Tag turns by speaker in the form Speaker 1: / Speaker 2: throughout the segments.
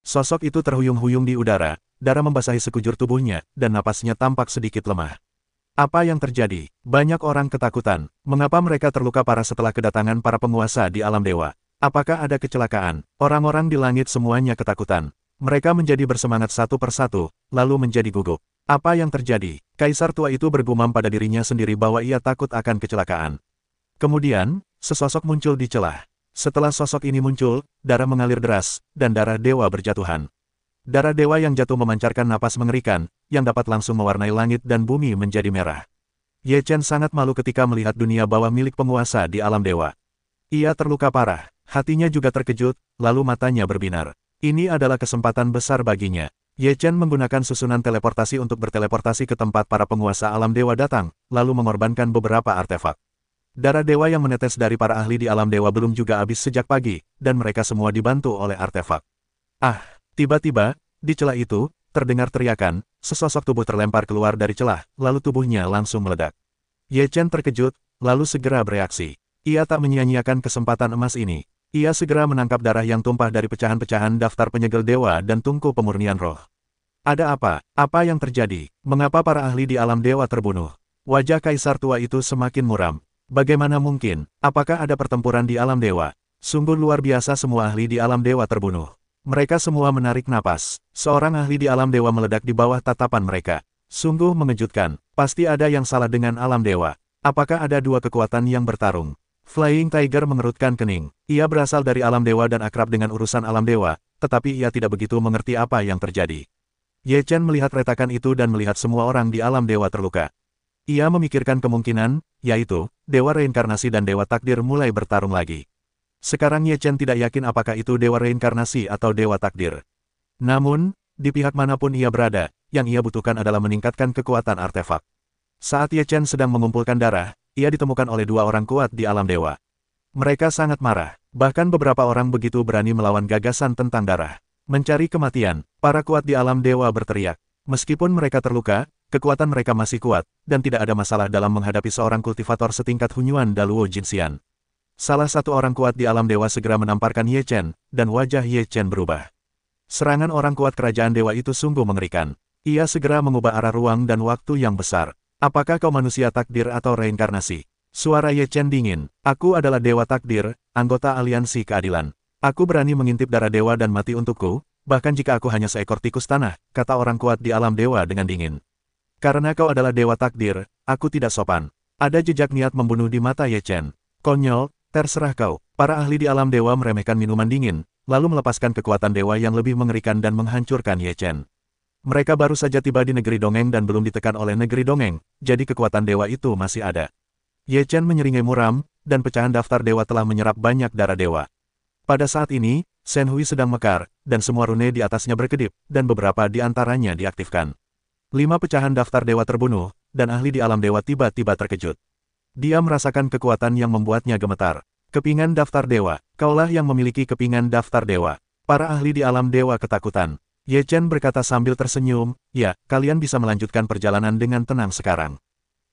Speaker 1: Sosok itu terhuyung-huyung di udara, darah membasahi sekujur tubuhnya, dan napasnya tampak sedikit lemah. Apa yang terjadi? Banyak orang ketakutan. Mengapa mereka terluka parah setelah kedatangan para penguasa di alam dewa? Apakah ada kecelakaan? Orang-orang di langit semuanya ketakutan. Mereka menjadi bersemangat satu persatu, lalu menjadi gugup. Apa yang terjadi? Kaisar tua itu bergumam pada dirinya sendiri bahwa ia takut akan kecelakaan. Kemudian, sesosok muncul di celah. Setelah sosok ini muncul, darah mengalir deras, dan darah dewa berjatuhan. Darah dewa yang jatuh memancarkan napas mengerikan, yang dapat langsung mewarnai langit dan bumi menjadi merah. Ye Chen sangat malu ketika melihat dunia bawah milik penguasa di alam dewa. Ia terluka parah, hatinya juga terkejut, lalu matanya berbinar. Ini adalah kesempatan besar baginya. Ye Chen menggunakan susunan teleportasi untuk berteleportasi ke tempat para penguasa alam dewa datang, lalu mengorbankan beberapa artefak. Darah dewa yang menetes dari para ahli di alam dewa belum juga habis sejak pagi, dan mereka semua dibantu oleh artefak. Ah, tiba-tiba, di celah itu, terdengar teriakan, sesosok tubuh terlempar keluar dari celah, lalu tubuhnya langsung meledak. Ye Chen terkejut, lalu segera bereaksi. Ia tak menyia-nyiakan kesempatan emas ini. Ia segera menangkap darah yang tumpah dari pecahan-pecahan daftar penyegel dewa dan tungku pemurnian roh. Ada apa? Apa yang terjadi? Mengapa para ahli di alam dewa terbunuh? Wajah kaisar tua itu semakin muram. Bagaimana mungkin? Apakah ada pertempuran di alam dewa? Sungguh luar biasa, semua ahli di alam dewa terbunuh. Mereka semua menarik napas. Seorang ahli di alam dewa meledak di bawah tatapan mereka. Sungguh mengejutkan. Pasti ada yang salah dengan alam dewa. Apakah ada dua kekuatan yang bertarung? Flying Tiger mengerutkan kening. Ia berasal dari alam dewa dan akrab dengan urusan alam dewa, tetapi ia tidak begitu mengerti apa yang terjadi. Ye Chen melihat retakan itu dan melihat semua orang di alam dewa terluka. Ia memikirkan kemungkinan, yaitu, dewa reinkarnasi dan dewa takdir mulai bertarung lagi. Sekarang Ye Chen tidak yakin apakah itu dewa reinkarnasi atau dewa takdir. Namun, di pihak manapun ia berada, yang ia butuhkan adalah meningkatkan kekuatan artefak. Saat Ye Chen sedang mengumpulkan darah, ia ditemukan oleh dua orang kuat di alam dewa. Mereka sangat marah, bahkan beberapa orang begitu berani melawan gagasan tentang darah. Mencari kematian, para kuat di alam dewa berteriak. Meskipun mereka terluka, kekuatan mereka masih kuat, dan tidak ada masalah dalam menghadapi seorang kultivator setingkat Hunyuan Daluo Jinxian. Salah satu orang kuat di alam dewa segera menamparkan Ye Chen, dan wajah Ye Chen berubah. Serangan orang kuat kerajaan dewa itu sungguh mengerikan. Ia segera mengubah arah ruang dan waktu yang besar. Apakah kau manusia takdir atau reinkarnasi? Suara Ye Chen dingin. Aku adalah dewa takdir, anggota aliansi keadilan. Aku berani mengintip darah dewa dan mati untukku, bahkan jika aku hanya seekor tikus tanah, kata orang kuat di alam dewa dengan dingin. Karena kau adalah dewa takdir, aku tidak sopan. Ada jejak niat membunuh di mata Ye Chen. Konyol, terserah kau. Para ahli di alam dewa meremehkan minuman dingin, lalu melepaskan kekuatan dewa yang lebih mengerikan dan menghancurkan Ye Chen. Mereka baru saja tiba di negeri dongeng dan belum ditekan oleh negeri dongeng, jadi kekuatan dewa itu masih ada. Ye Chen menyeringai muram, dan pecahan daftar dewa telah menyerap banyak darah dewa. Pada saat ini, Shen Hui sedang mekar, dan semua rune di atasnya berkedip, dan beberapa di antaranya diaktifkan. 5 pecahan daftar dewa terbunuh, dan ahli di alam dewa tiba-tiba terkejut. Dia merasakan kekuatan yang membuatnya gemetar. Kepingan daftar dewa, kaulah yang memiliki kepingan daftar dewa. Para ahli di alam dewa ketakutan. Ye Chen berkata sambil tersenyum, ya, kalian bisa melanjutkan perjalanan dengan tenang sekarang.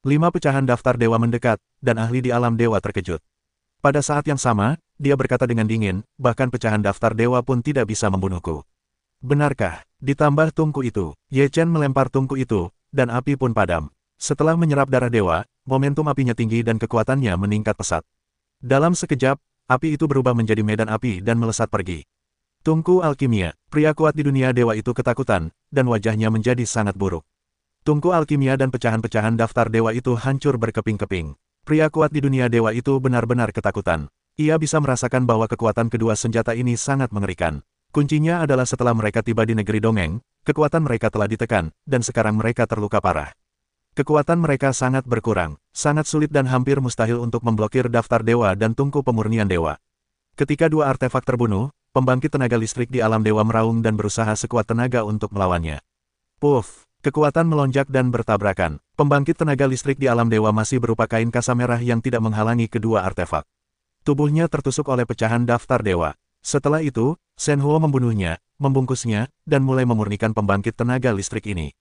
Speaker 1: 5 pecahan daftar dewa mendekat, dan ahli di alam dewa terkejut. Pada saat yang sama, dia berkata dengan dingin, bahkan pecahan daftar dewa pun tidak bisa membunuhku. Benarkah? Ditambah tungku itu, Ye Chen melempar tungku itu, dan api pun padam. Setelah menyerap darah dewa, momentum apinya tinggi dan kekuatannya meningkat pesat. Dalam sekejap, api itu berubah menjadi medan api dan melesat pergi. Tungku alkimia, pria kuat di dunia dewa itu ketakutan, dan wajahnya menjadi sangat buruk. Tungku alkimia dan pecahan-pecahan daftar dewa itu hancur berkeping-keping. Pria kuat di dunia dewa itu benar-benar ketakutan. Ia bisa merasakan bahwa kekuatan kedua senjata ini sangat mengerikan. Kuncinya adalah setelah mereka tiba di negeri dongeng, kekuatan mereka telah ditekan, dan sekarang mereka terluka parah. Kekuatan mereka sangat berkurang, sangat sulit dan hampir mustahil untuk memblokir daftar dewa dan tungku pemurnian dewa. Ketika dua artefak terbunuh, pembangkit tenaga listrik di alam dewa meraung dan berusaha sekuat tenaga untuk melawannya. Puff, kekuatan melonjak dan bertabrakan. Pembangkit tenaga listrik di alam dewa masih berupa kain kasa merah yang tidak menghalangi kedua artefak. Tubuhnya tertusuk oleh pecahan daftar dewa. Setelah itu, Shen Huo membunuhnya, membungkusnya, dan mulai memurnikan pembangkit tenaga listrik ini.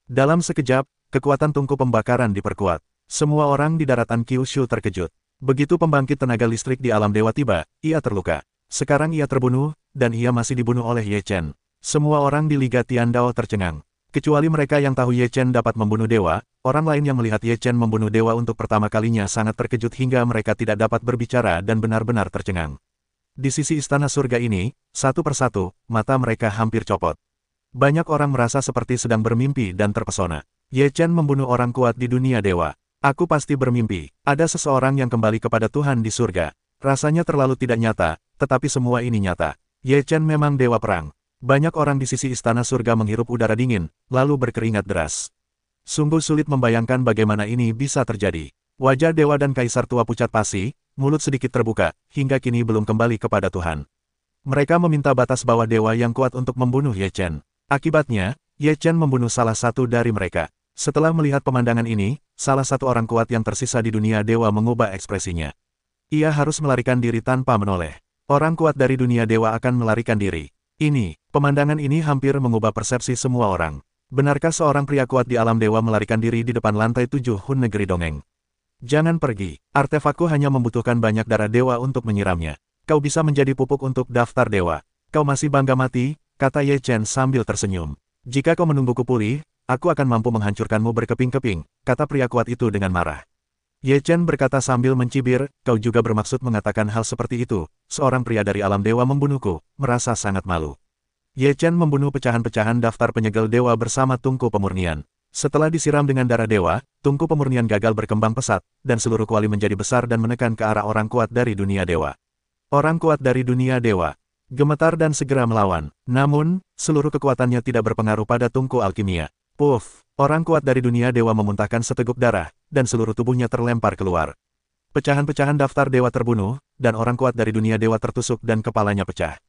Speaker 1: Dalam sekejap, kekuatan tungku pembakaran diperkuat. Semua orang di daratan Kyushu terkejut. Begitu pembangkit tenaga listrik di alam dewa tiba, ia terluka. Sekarang ia terbunuh, dan ia masih dibunuh oleh Ye Chen. Semua orang di Liga Tiandao tercengang. Kecuali mereka yang tahu Ye Chen dapat membunuh dewa, orang lain yang melihat Ye Chen membunuh dewa untuk pertama kalinya sangat terkejut hingga mereka tidak dapat berbicara dan benar-benar tercengang. Di sisi istana surga ini, satu persatu, mata mereka hampir copot. Banyak orang merasa seperti sedang bermimpi dan terpesona. Ye Chen membunuh orang kuat di dunia dewa. Aku pasti bermimpi. Ada seseorang yang kembali kepada Tuhan di surga. Rasanya terlalu tidak nyata, tetapi semua ini nyata. Ye Chen memang dewa perang. Banyak orang di sisi istana surga menghirup udara dingin, lalu berkeringat deras. Sungguh sulit membayangkan bagaimana ini bisa terjadi. Wajah dewa dan kaisar tua pucat pasi, mulut sedikit terbuka, hingga kini belum kembali kepada Tuhan. Mereka meminta batas bawah dewa yang kuat untuk membunuh Ye Chen. Akibatnya, Ye Chen membunuh salah satu dari mereka. Setelah melihat pemandangan ini, salah satu orang kuat yang tersisa di dunia dewa mengubah ekspresinya. Ia harus melarikan diri tanpa menoleh. Orang kuat dari dunia dewa akan melarikan diri. Pemandangan ini hampir mengubah persepsi semua orang. Benarkah seorang pria kuat di alam dewa melarikan diri di depan lantai 7 Hun Negeri Dongeng? Jangan pergi, artefakku hanya membutuhkan banyak darah dewa untuk menyiramnya. Kau bisa menjadi pupuk untuk daftar dewa. Kau masih bangga mati, kata Ye Chen sambil tersenyum. Jika kau menungguku pulih, aku akan mampu menghancurkanmu berkeping-keping, kata pria kuat itu dengan marah. Ye Chen berkata sambil mencibir, kau juga bermaksud mengatakan hal seperti itu, seorang pria dari alam dewa membunuhku, merasa sangat malu. Ye Chen membunuh pecahan-pecahan daftar penyegel dewa bersama tungku pemurnian. Setelah disiram dengan darah dewa, tungku pemurnian gagal berkembang pesat, dan seluruh kuali menjadi besar dan menekan ke arah orang kuat dari dunia dewa. Orang kuat dari dunia dewa gemetar dan segera melawan, namun, seluruh kekuatannya tidak berpengaruh pada tungku alkimia. Puff! Orang kuat dari dunia dewa memuntahkan seteguk darah, dan seluruh tubuhnya terlempar keluar. Pecahan-pecahan daftar dewa terbunuh, dan orang kuat dari dunia dewa tertusuk dan kepalanya pecah.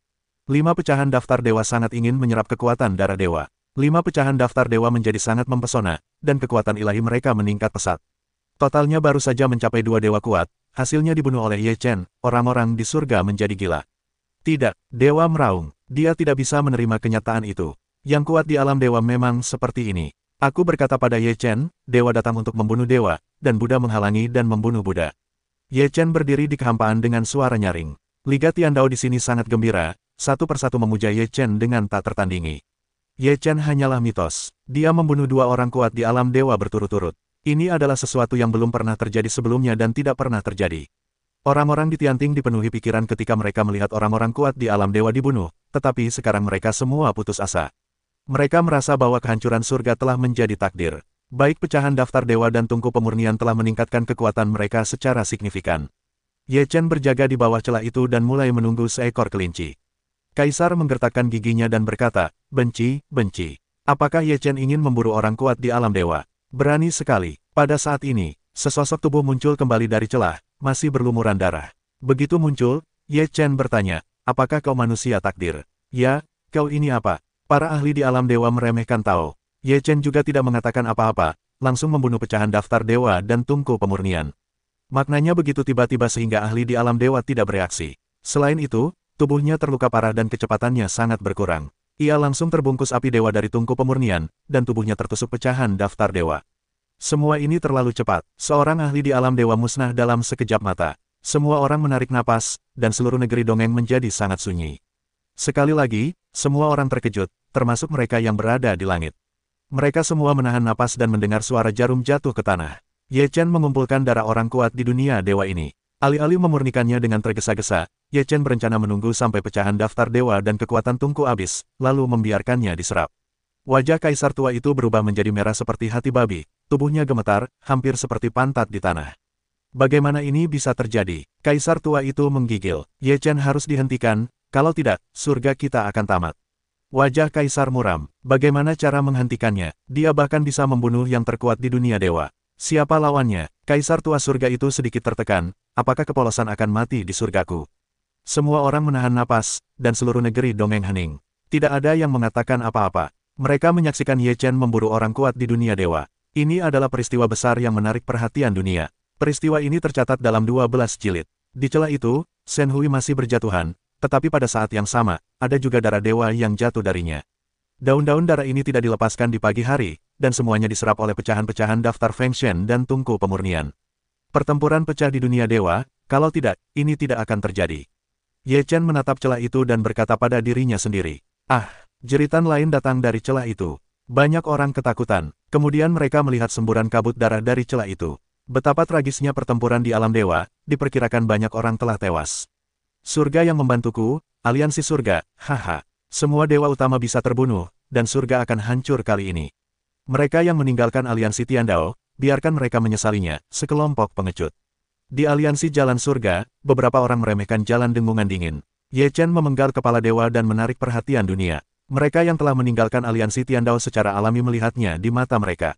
Speaker 1: 5 pecahan daftar dewa sangat ingin menyerap kekuatan darah dewa. 5 pecahan daftar dewa menjadi sangat mempesona, dan kekuatan ilahi mereka meningkat pesat. Totalnya baru saja mencapai 2 dewa kuat, hasilnya dibunuh oleh Ye Chen, orang-orang di surga menjadi gila. Tidak, dewa meraung, dia tidak bisa menerima kenyataan itu. Yang kuat di alam dewa memang seperti ini. Aku berkata pada Ye Chen, dewa datang untuk membunuh dewa, dan Buddha menghalangi dan membunuh Buddha. Ye Chen berdiri di kehampaan dengan suara nyaring. Liga Tiandao di sini sangat gembira, satu persatu memuja Ye Chen dengan tak tertandingi. Ye Chen hanyalah mitos. Dia membunuh 2 orang kuat di alam dewa berturut-turut. Ini adalah sesuatu yang belum pernah terjadi sebelumnya dan tidak pernah terjadi. Orang-orang di Tianting dipenuhi pikiran ketika mereka melihat orang-orang kuat di alam dewa dibunuh, tetapi sekarang mereka semua putus asa. Mereka merasa bahwa kehancuran surga telah menjadi takdir. Baik pecahan daftar dewa dan tungku pemurnian telah meningkatkan kekuatan mereka secara signifikan. Ye Chen berjaga di bawah celah itu dan mulai menunggu seekor kelinci. Kaisar menggertakkan giginya dan berkata, benci, benci. Apakah Ye Chen ingin memburu orang kuat di alam dewa? Berani sekali. Pada saat ini, sesosok tubuh muncul kembali dari celah, masih berlumuran darah. Begitu muncul, Ye Chen bertanya, apakah kau manusia takdir? Ya, kau ini apa? Para ahli di alam dewa meremehkan Tao. Ye Chen juga tidak mengatakan apa-apa, langsung membunuh pecahan daftar dewa dan tungku pemurnian. Maknanya begitu tiba-tiba sehingga ahli di alam dewa tidak bereaksi. Selain itu, tubuhnya terluka parah dan kecepatannya sangat berkurang. Ia langsung terbungkus api dewa dari tungku pemurnian, dan tubuhnya tertusuk pecahan daftar dewa. Semua ini terlalu cepat. Seorang ahli di alam dewa musnah dalam sekejap mata. Semua orang menarik napas, dan seluruh negeri dongeng menjadi sangat sunyi. Sekali lagi, semua orang terkejut, termasuk mereka yang berada di langit. Mereka semua menahan napas dan mendengar suara jarum jatuh ke tanah. Ye Chen mengumpulkan darah orang kuat di dunia dewa ini. Alih-alih memurnikannya dengan tergesa-gesa, Ye Chen berencana menunggu sampai pecahan daftar dewa dan kekuatan tungku habis, lalu membiarkannya diserap. Wajah kaisar tua itu berubah menjadi merah seperti hati babi, tubuhnya gemetar, hampir seperti pantat di tanah. Bagaimana ini bisa terjadi? Kaisar tua itu menggigil. Ye Chen harus dihentikan, kalau tidak, surga kita akan tamat. Wajah kaisar muram. Bagaimana cara menghentikannya? Dia bahkan bisa membunuh yang terkuat di dunia dewa. Siapa lawannya? Kaisar tua surga itu sedikit tertekan. Apakah kepolosan akan mati di surgaku? Semua orang menahan napas, dan seluruh negeri dongeng hening. Tidak ada yang mengatakan apa-apa. Mereka menyaksikan Ye Chen memburu orang kuat di dunia dewa. Ini adalah peristiwa besar yang menarik perhatian dunia. Peristiwa ini tercatat dalam 12 jilid. Di celah itu, Shen Hui masih berjatuhan, tetapi pada saat yang sama, ada juga darah dewa yang jatuh darinya. Daun-daun darah ini tidak dilepaskan di pagi hari, dan semuanya diserap oleh pecahan-pecahan daftar Feng Shen dan tungku pemurnian. Pertempuran pecah di dunia dewa, kalau tidak, ini tidak akan terjadi. Ye Chen menatap celah itu dan berkata pada dirinya sendiri, ah, Jeritan lain datang dari celah itu. Banyak orang ketakutan. Kemudian mereka melihat semburan kabut darah dari celah itu. Betapa tragisnya pertempuran di alam dewa, diperkirakan banyak orang telah tewas. Surga yang membantuku, aliansi surga, haha. Semua dewa utama bisa terbunuh, dan surga akan hancur kali ini. Mereka yang meninggalkan aliansi Tiandao, biarkan mereka menyesalinya, sekelompok pengecut. Di aliansi jalan surga, beberapa orang meremehkan jalan dengungan dingin. Ye Chen memenggal kepala dewa dan menarik perhatian dunia. Mereka yang telah meninggalkan aliansi Tiandao secara alami melihatnya di mata mereka.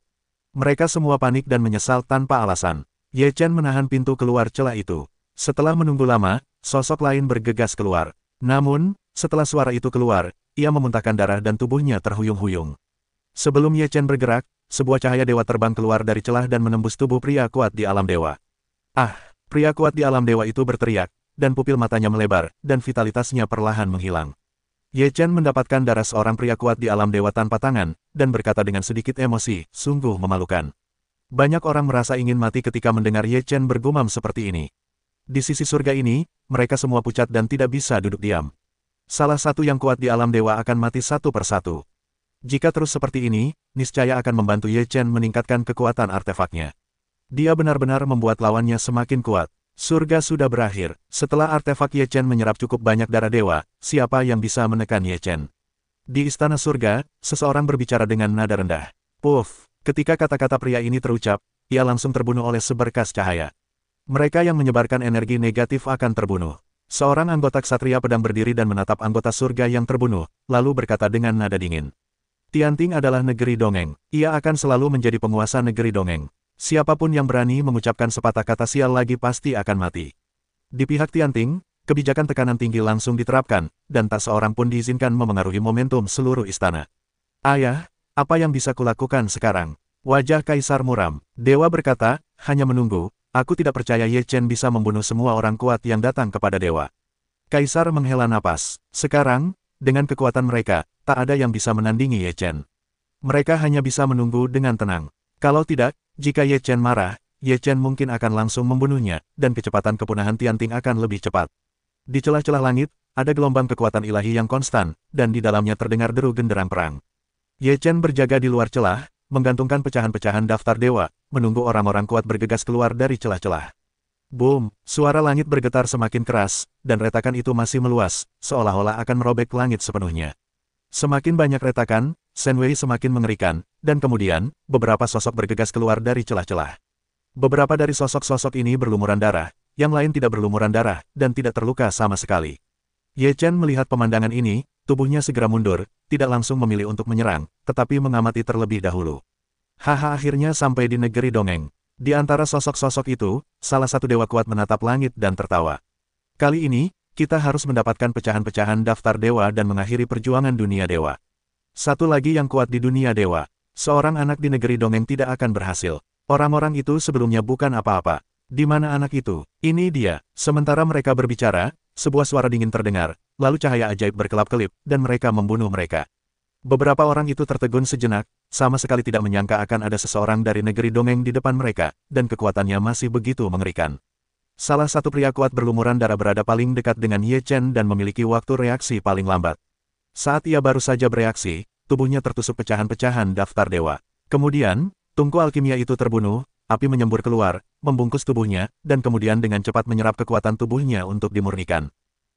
Speaker 1: Mereka semua panik dan menyesal tanpa alasan. Ye Chen menahan pintu keluar celah itu. Setelah menunggu lama, sosok lain bergegas keluar. Namun, setelah suara itu keluar, ia memuntahkan darah dan tubuhnya terhuyung-huyung. Sebelum Ye Chen bergerak, sebuah cahaya dewa terbang keluar dari celah dan menembus tubuh pria kuat di alam dewa. Ah, pria kuat di alam dewa itu berteriak, dan pupil matanya melebar, dan vitalitasnya perlahan menghilang. Ye Chen mendapatkan darah seorang pria kuat di alam dewa tanpa tangan, dan berkata dengan sedikit emosi, sungguh memalukan. Banyak orang merasa ingin mati ketika mendengar Ye Chen bergumam seperti ini. Di sisi surga ini, mereka semua pucat dan tidak bisa duduk diam. Salah satu yang kuat di alam dewa akan mati satu persatu. Jika terus seperti ini, niscaya akan membantu Ye Chen meningkatkan kekuatan artefaknya. Dia benar-benar membuat lawannya semakin kuat. Surga sudah berakhir. Setelah artefak Ye Chen menyerap cukup banyak darah dewa, siapa yang bisa menekan Ye Chen? Di istana surga, seseorang berbicara dengan nada rendah. Puff, ketika kata-kata pria ini terucap, ia langsung terbunuh oleh seberkas cahaya. Mereka yang menyebarkan energi negatif akan terbunuh. Seorang anggota ksatria pedang berdiri dan menatap anggota surga yang terbunuh, lalu berkata dengan nada dingin. Tianting adalah negeri dongeng. Ia akan selalu menjadi penguasa negeri dongeng. Siapapun yang berani mengucapkan sepatah kata sial lagi pasti akan mati. Di pihak Tianting, kebijakan tekanan tinggi langsung diterapkan, dan tak seorang pun diizinkan memengaruhi momentum seluruh istana. Ayah, apa yang bisa kulakukan sekarang? Wajah Kaisar muram. Dewa berkata, hanya menunggu, aku tidak percaya Ye Chen bisa membunuh semua orang kuat yang datang kepada dewa. Kaisar menghela napas. Sekarang, dengan kekuatan mereka, tak ada yang bisa menandingi Ye Chen. Mereka hanya bisa menunggu dengan tenang. Kalau tidak, jika Ye Chen marah, Ye Chen mungkin akan langsung membunuhnya, dan kecepatan kepunahan Tianting akan lebih cepat. Di celah-celah langit, ada gelombang kekuatan ilahi yang konstan, dan di dalamnya terdengar deru genderang perang. Ye Chen berjaga di luar celah, menggantungkan pecahan-pecahan daftar dewa, menunggu orang-orang kuat bergegas keluar dari celah-celah. Boom, suara langit bergetar semakin keras, dan retakan itu masih meluas, seolah-olah akan merobek langit sepenuhnya. Semakin banyak retakan, Shen Wei semakin mengerikan, dan kemudian, beberapa sosok bergegas keluar dari celah-celah. Beberapa dari sosok-sosok ini berlumuran darah, yang lain tidak berlumuran darah, dan tidak terluka sama sekali. Ye Chen melihat pemandangan ini, tubuhnya segera mundur, tidak langsung memilih untuk menyerang, tetapi mengamati terlebih dahulu. Haha, akhirnya sampai di negeri dongeng. Di antara sosok-sosok itu, salah satu dewa kuat menatap langit dan tertawa. Kali ini, kita harus mendapatkan pecahan-pecahan daftar dewa dan mengakhiri perjuangan dunia dewa. Satu lagi yang kuat di dunia dewa. Seorang anak di negeri dongeng tidak akan berhasil. Orang-orang itu sebelumnya bukan apa-apa. Di mana anak itu? Ini dia. Sementara mereka berbicara, sebuah suara dingin terdengar, lalu cahaya ajaib berkelap-kelip, dan mereka membunuh mereka. Beberapa orang itu tertegun sejenak, sama sekali tidak menyangka akan ada seseorang dari negeri dongeng di depan mereka, dan kekuatannya masih begitu mengerikan. Salah satu pria kuat berlumuran darah berada paling dekat dengan Ye Chen dan memiliki waktu reaksi paling lambat. Saat ia baru saja bereaksi, tubuhnya tertusuk pecahan-pecahan daftar dewa. Kemudian, tungku alkimia itu terbunuh, api menyembur keluar, membungkus tubuhnya, dan kemudian dengan cepat menyerap kekuatan tubuhnya untuk dimurnikan.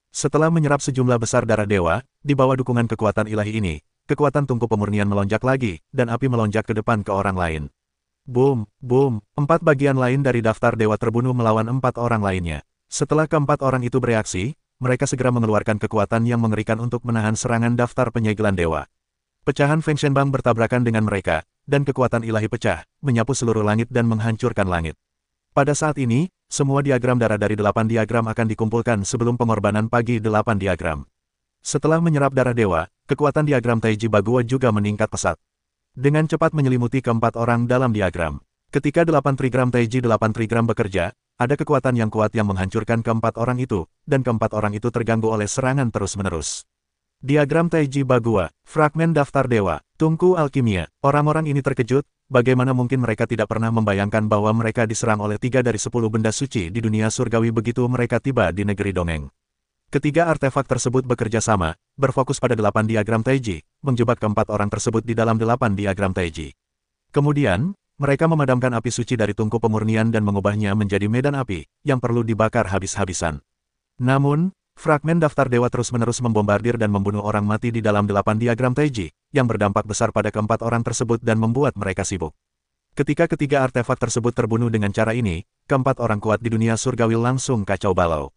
Speaker 1: Setelah menyerap sejumlah besar darah dewa, di bawah dukungan kekuatan ilahi ini, kekuatan tungku pemurnian melonjak lagi, dan api melonjak ke depan ke orang lain. Boom, boom, 4 bagian lain dari daftar dewa terbunuh melawan 4 orang lainnya. Setelah keempat orang itu bereaksi, mereka segera mengeluarkan kekuatan yang mengerikan untuk menahan serangan daftar penyegelan dewa. Pecahan Feng Shenbang bertabrakan dengan mereka, dan kekuatan ilahi pecah, menyapu seluruh langit dan menghancurkan langit. Pada saat ini, semua diagram darah dari 8 diagram akan dikumpulkan sebelum pengorbanan pagi 8 diagram. Setelah menyerap darah dewa, kekuatan diagram Taiji Bagua juga meningkat pesat. Dengan cepat menyelimuti keempat orang dalam diagram. Ketika 8 trigram Taiji 8 trigram bekerja, ada kekuatan yang kuat yang menghancurkan keempat orang itu, dan keempat orang itu terganggu oleh serangan terus-menerus. Diagram Taiji Bagua, fragmen daftar dewa, tungku alkimia. Orang-orang ini terkejut, bagaimana mungkin mereka tidak pernah membayangkan bahwa mereka diserang oleh 3 dari 10 benda suci di dunia surgawi begitu mereka tiba di negeri dongeng. Ketiga artefak tersebut bekerja sama, berfokus pada 8 diagram Taiji, menjebak keempat orang tersebut di dalam 8 diagram Taiji. Kemudian, mereka memadamkan api suci dari tungku pemurnian dan mengubahnya menjadi medan api, yang perlu dibakar habis-habisan. Namun, fragmen daftar dewa terus-menerus membombardir dan membunuh orang mati di dalam 8 diagram Taiji, yang berdampak besar pada keempat orang tersebut dan membuat mereka sibuk. Ketika ketiga artefak tersebut terbunuh dengan cara ini, keempat orang kuat di dunia surgawi langsung kacau balau.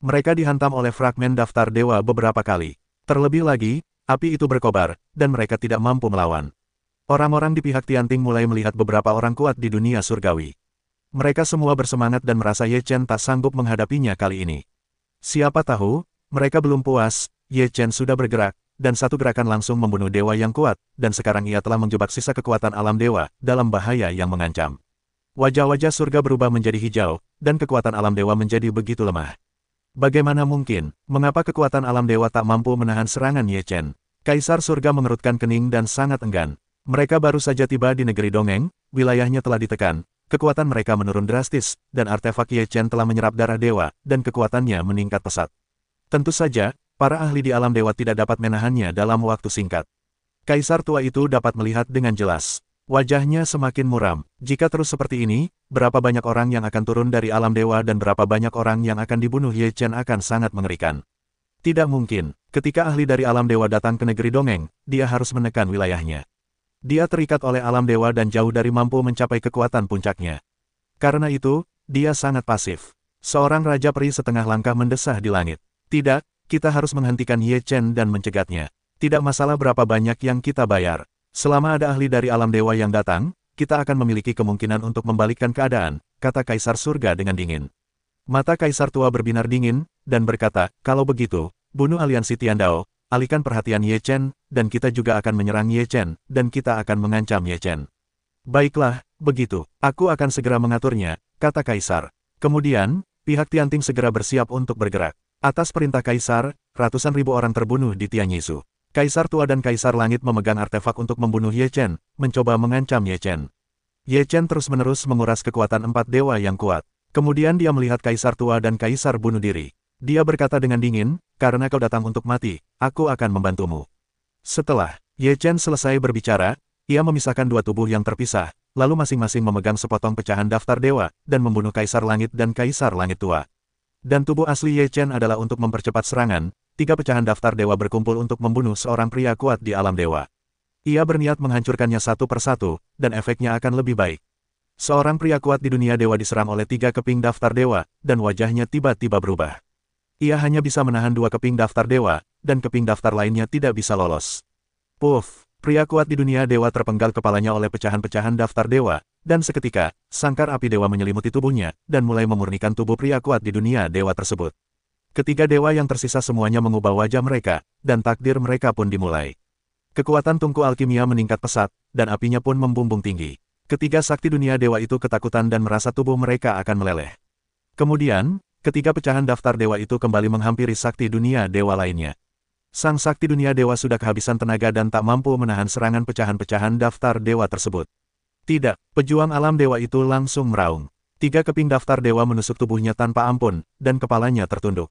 Speaker 1: Mereka dihantam oleh fragmen daftar dewa beberapa kali. Terlebih lagi, api itu berkobar, dan mereka tidak mampu melawan. Orang-orang di pihak Tianting mulai melihat beberapa orang kuat di dunia surgawi. Mereka semua bersemangat dan merasa Ye Chen tak sanggup menghadapinya kali ini. Siapa tahu, mereka belum puas, Ye Chen sudah bergerak, dan satu gerakan langsung membunuh dewa yang kuat, dan sekarang ia telah menjebak sisa kekuatan alam dewa, dalam bahaya yang mengancam. Wajah-wajah surga berubah menjadi hijau, dan kekuatan alam dewa menjadi begitu lemah. Bagaimana mungkin, mengapa kekuatan alam dewa tak mampu menahan serangan Ye Chen? Kaisar surga mengerutkan kening dan sangat enggan. Mereka baru saja tiba di negeri dongeng, wilayahnya telah ditekan, kekuatan mereka menurun drastis, dan artefak Ye Chen telah menyerap darah dewa, dan kekuatannya meningkat pesat. Tentu saja, para ahli di alam dewa tidak dapat menahannya dalam waktu singkat. Kaisar tua itu dapat melihat dengan jelas. Wajahnya semakin muram. Jika terus seperti ini, berapa banyak orang yang akan turun dari alam dewa dan berapa banyak orang yang akan dibunuh Ye Chen akan sangat mengerikan. Tidak mungkin, ketika ahli dari alam dewa datang ke negeri dongeng, dia harus menekan wilayahnya. Dia terikat oleh alam dewa dan jauh dari mampu mencapai kekuatan puncaknya. Karena itu, dia sangat pasif. Seorang raja peri setengah langkah mendesah di langit. Tidak, kita harus menghentikan Ye Chen dan mencegatnya. Tidak masalah berapa banyak yang kita bayar. Selama ada ahli dari alam dewa yang datang, kita akan memiliki kemungkinan untuk membalikkan keadaan, kata Kaisar Surga dengan dingin. Mata Kaisar tua berbinar dingin, dan berkata, kalau begitu, bunuh aliansi Tiandao, alihkan perhatian Ye Chen, dan kita juga akan menyerang Ye Chen, dan kita akan mengancam Ye Chen. Baiklah, begitu, aku akan segera mengaturnya, kata Kaisar. Kemudian, pihak Tianting segera bersiap untuk bergerak. Atas perintah Kaisar, ratusan ribu orang terbunuh di Tianyisu. Kaisar tua dan Kaisar Langit memegang artefak untuk membunuh Ye Chen, mencoba mengancam Ye Chen. Ye Chen terus-menerus menguras kekuatan 4 dewa yang kuat. Kemudian dia melihat Kaisar tua dan Kaisar bunuh diri. Dia berkata dengan dingin, karena kau datang untuk mati, aku akan membantumu. Setelah Ye Chen selesai berbicara, ia memisahkan dua tubuh yang terpisah, lalu masing-masing memegang sepotong pecahan daftar dewa, dan membunuh Kaisar Langit dan Kaisar Langit tua. Dan tubuh asli Ye Chen adalah untuk mempercepat serangan. 3 pecahan daftar dewa berkumpul untuk membunuh seorang pria kuat di alam dewa. Ia berniat menghancurkannya satu persatu, dan efeknya akan lebih baik. Seorang pria kuat di dunia dewa diserang oleh 3 keping daftar dewa, dan wajahnya tiba-tiba berubah. Ia hanya bisa menahan 2 keping daftar dewa, dan keping daftar lainnya tidak bisa lolos. Puff, pria kuat di dunia dewa terpenggal kepalanya oleh pecahan-pecahan daftar dewa, dan seketika, sangkar api dewa menyelimuti tubuhnya, dan mulai memurnikan tubuh pria kuat di dunia dewa tersebut. Ketiga dewa yang tersisa semuanya mengubah wajah mereka, dan takdir mereka pun dimulai. Kekuatan tungku alkimia meningkat pesat, dan apinya pun membumbung tinggi. Ketiga sakti dunia dewa itu ketakutan dan merasa tubuh mereka akan meleleh. Kemudian, ketiga pecahan daftar dewa itu kembali menghampiri sakti dunia dewa lainnya. Sang sakti dunia dewa sudah kehabisan tenaga dan tak mampu menahan serangan pecahan-pecahan daftar dewa tersebut. Tidak, pejuang alam dewa itu langsung meraung. 3 keping daftar dewa menusuk tubuhnya tanpa ampun, dan kepalanya tertunduk.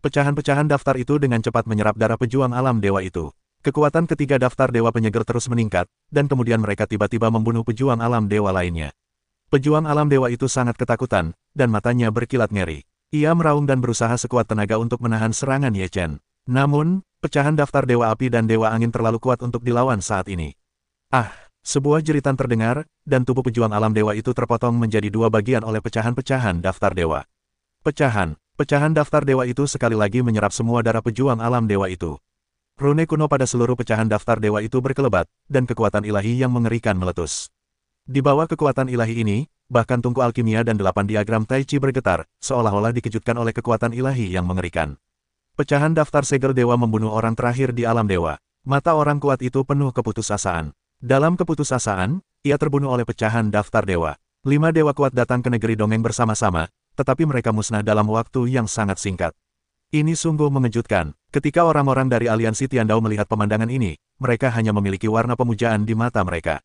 Speaker 1: Pecahan-pecahan daftar itu dengan cepat menyerap darah pejuang alam dewa itu. Kekuatan ketiga daftar dewa penyeger terus meningkat, dan kemudian mereka tiba-tiba membunuh pejuang alam dewa lainnya. Pejuang alam dewa itu sangat ketakutan, dan matanya berkilat ngeri. Ia meraung dan berusaha sekuat tenaga untuk menahan serangan Ye Chen. Namun, pecahan daftar dewa api dan dewa angin terlalu kuat untuk dilawan saat ini. Ah! Sebuah jeritan terdengar, dan tubuh pejuang alam dewa itu terpotong menjadi 2 bagian oleh pecahan-pecahan daftar dewa. Pecahan daftar dewa itu sekali lagi menyerap semua darah pejuang alam dewa itu. Rune kuno pada seluruh pecahan daftar dewa itu berkelebat, dan kekuatan ilahi yang mengerikan meletus. Di bawah kekuatan ilahi ini, bahkan tungku alkimia dan 8 diagram Tai Chi bergetar, seolah-olah dikejutkan oleh kekuatan ilahi yang mengerikan. Pecahan daftar segel dewa membunuh orang terakhir di alam dewa. Mata orang kuat itu penuh keputusasaan. Dalam keputusasaan, ia terbunuh oleh pecahan daftar dewa. 5 dewa kuat datang ke negeri dongeng bersama-sama, tetapi mereka musnah dalam waktu yang sangat singkat. Ini sungguh mengejutkan. Ketika orang-orang dari aliansi Tiandao melihat pemandangan ini, mereka hanya memiliki warna pemujaan di mata mereka.